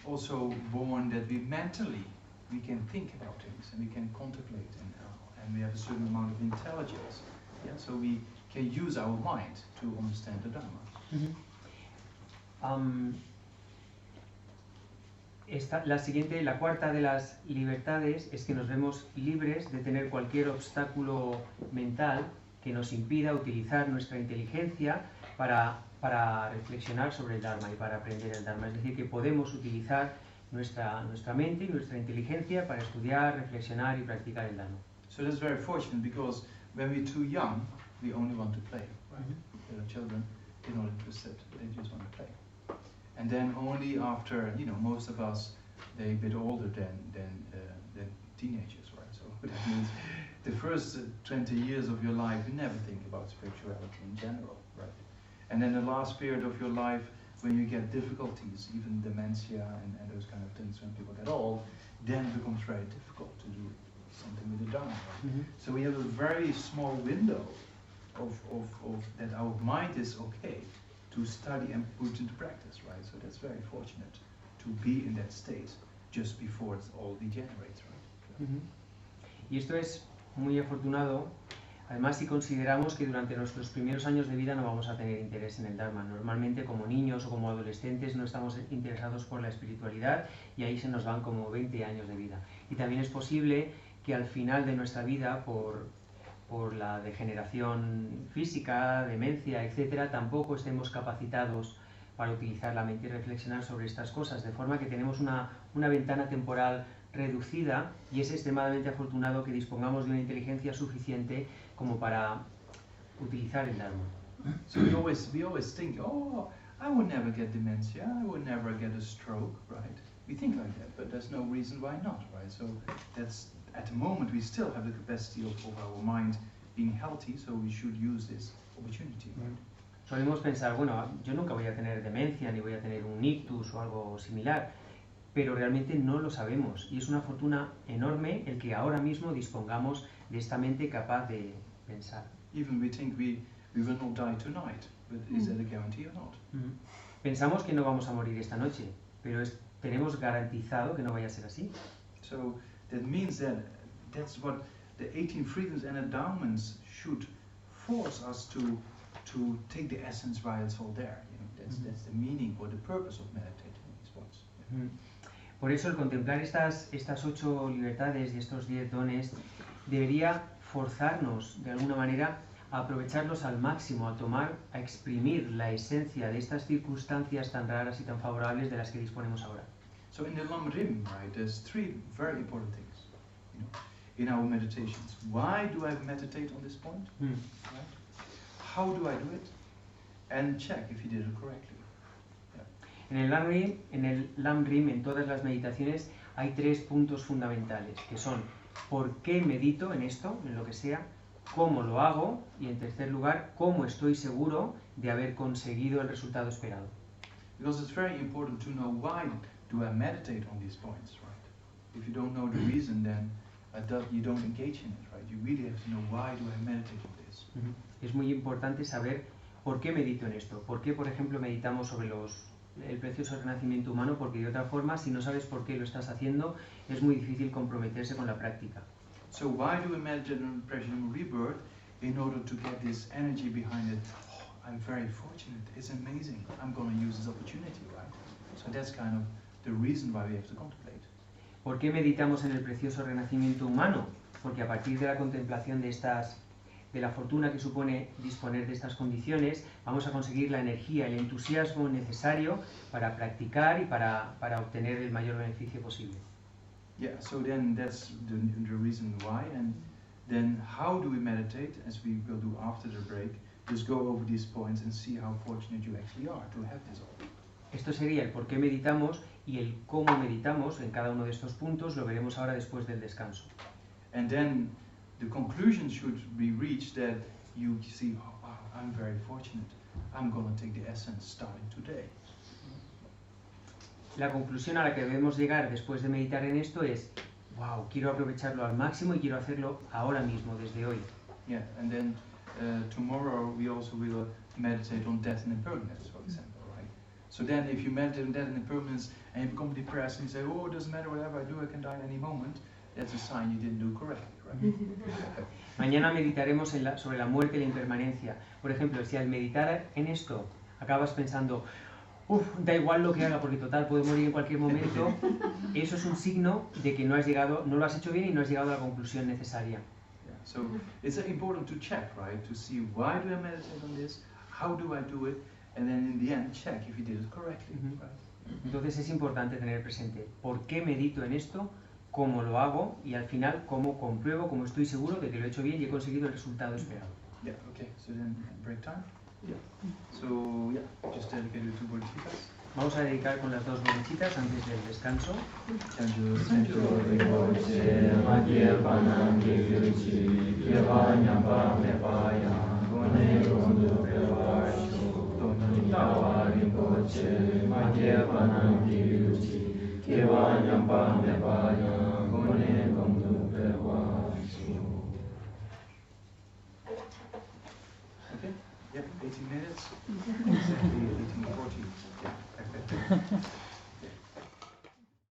also born that we mentally, we can think about things and we can contemplate and we have a certain amount of intelligence. Yeah, so we can use our mind to understand the Dharma. La cuarta de las libertades es que nos vemos libres de tener cualquier obstáculo mental que nos impida utilizar nuestra inteligencia para reflexionar sobre el Dharma y para aprender el Dharma. Es decir, que podemos utilizar nuestra mente y nuestra inteligencia para estudiar, reflexionar y practicar el Dharma. So that's very fortunate because when we're too young, we only want to play. Right? The children, they're not interested; they just want to play. And then only after, most of us, they're a bit older than teenagers, right? So that means the first 20 years of your life, you never think about spirituality in general, right? And then the last period of your life, when you get difficulties, even dementia and those kind of things, when people get old, then it becomes very difficult to do something with the Dharma. Right? So we have a very small window of that our mind is okay to study and put into practice, right? So that's very fortunate to be in that state just before it all degenerates, right? Y esto es muy afortunado, además si consideramos que durante nuestros primeros años de vida no vamos a tener interés en el Dharma. Normalmente como niños o como adolescentes no estamos interesados por la espiritualidad y ahí se nos van como 20 años de vida. Y también es posible que al final de nuestra vida, por la degeneración física, demencia, etc., tampoco estemos capacitados para utilizar la mente y reflexionar sobre estas cosas, de forma que tenemos una ventana temporal reducida y es extremadamente afortunado que dispongamos de una inteligencia suficiente como para utilizar el Dharma. So we always think, oh, I would never get dementia, I would never get a stroke, right? We think like that, but there's no reason why not, right? So that's, at the moment, we still have the capacity of our mind being healthy, so we should use this opportunity, right? Solemos pensar, bueno, yo nunca voy a tener demencia, ni voy a tener un ictus o algo similar, pero realmente no lo sabemos y es una fortuna enorme el que ahora mismo dispongamos de esta mente capaz de pensar. Even we think we will not die tonight, but is that a guarantee or not? Pensamos que no vamos a morir esta noche, pero tenemos garantizado que no vaya a ser así. So that means that's what the 18 freedoms and endowments should force us to take the essence while it's all there. That's the meaning or the purpose of meditating these points. Por eso el contemplar estas 8 libertades y estos 10 dones debería forzarnos de alguna manera a aprovecharlos al máximo, a exprimir la esencia de estas circunstancias tan raras y tan favorables de las que disponemos ahora. So in the Lam Rim, right, there's 3 very important things, in our meditations. Why do I meditate on this point? Right? How do I do it? And check if you did it correctly. En el Lam Rim, en todas las meditaciones, hay 3 puntos fundamentales, que son por qué medito en esto, en lo que sea, cómo lo hago y, en tercer lugar, cómo estoy seguro de haber conseguido el resultado esperado. Because it's very important to know why do I meditate on these points, right? If you don't know the reason, then you don't engage in it, right? You really have to know, why do I meditate on this? Es muy importante saber por qué medito en esto. ¿Por qué, por ejemplo, meditamos sobre el precioso renacimiento humano? Porque de otra forma, si no sabes por qué lo estás haciendo, es muy difícil comprometerse con la práctica. So why do we meditate on Prajnana Rebirth? In order to get this energy behind it. Oh, I'm very fortunate, it's amazing, I'm going to use this opportunity, right? So that's kind of the reason why we have to contemplate. ¿Por qué meditamos en el precioso renacimiento humano? Porque a partir de la contemplación de la fortuna que supone disponer de estas condiciones, vamos a conseguir la energía, el entusiasmo necesario para practicar y para obtener el mayor beneficio posible. Yeah, so then that's the reason why, and then how do we meditate, as we will do after the break, just go over these points and see how fortunate you actually are to have this all. Esto sería el por qué meditamos, y el cómo meditamos en cada uno de estos puntos lo veremos ahora después del descanso. And then the conclusion should be reached that you see, oh, wow, I'm very fortunate. I'm going to take the essence starting today. La conclusión a la que debemos llegar después de meditar en esto es, wow, quiero aprovecharlo al máximo y quiero hacerlo ahora mismo, desde hoy. Yeah, and then tomorrow we also will meditate on death and impermanence, for example, right? So then if you meditate on death and impermanence and you become depressed and you say, oh, it doesn't matter, whatever I do, I can die at any moment, that's a sign you didn't do correctly, right? Mañana meditaremos sobre la muerte y la impermanencia. Por ejemplo, si al meditar en esto acabas pensando, da igual lo que haga porque total puede morir en cualquier momento, eso es un signo de que no lo has hecho bien y no has llegado a la conclusión necesaria. Yeah, so it's important to check, right? To see, why do I meditate on this? How do I do it? And then in the end check if you did it correctly, right? Entonces es importante tener presente por qué medito en esto, cómo lo hago y al final cómo compruebo, cómo estoy seguro de que lo he hecho bien y he conseguido el resultado esperado. Yeah, okay, so then break time. Yeah. So yeah, just dedicate it to Bodhisattvas. Vamos a dedicar con las dos bodhicitas antes del descanso. Okay, yep, 18 minutes, exactly 18:40. Yeah.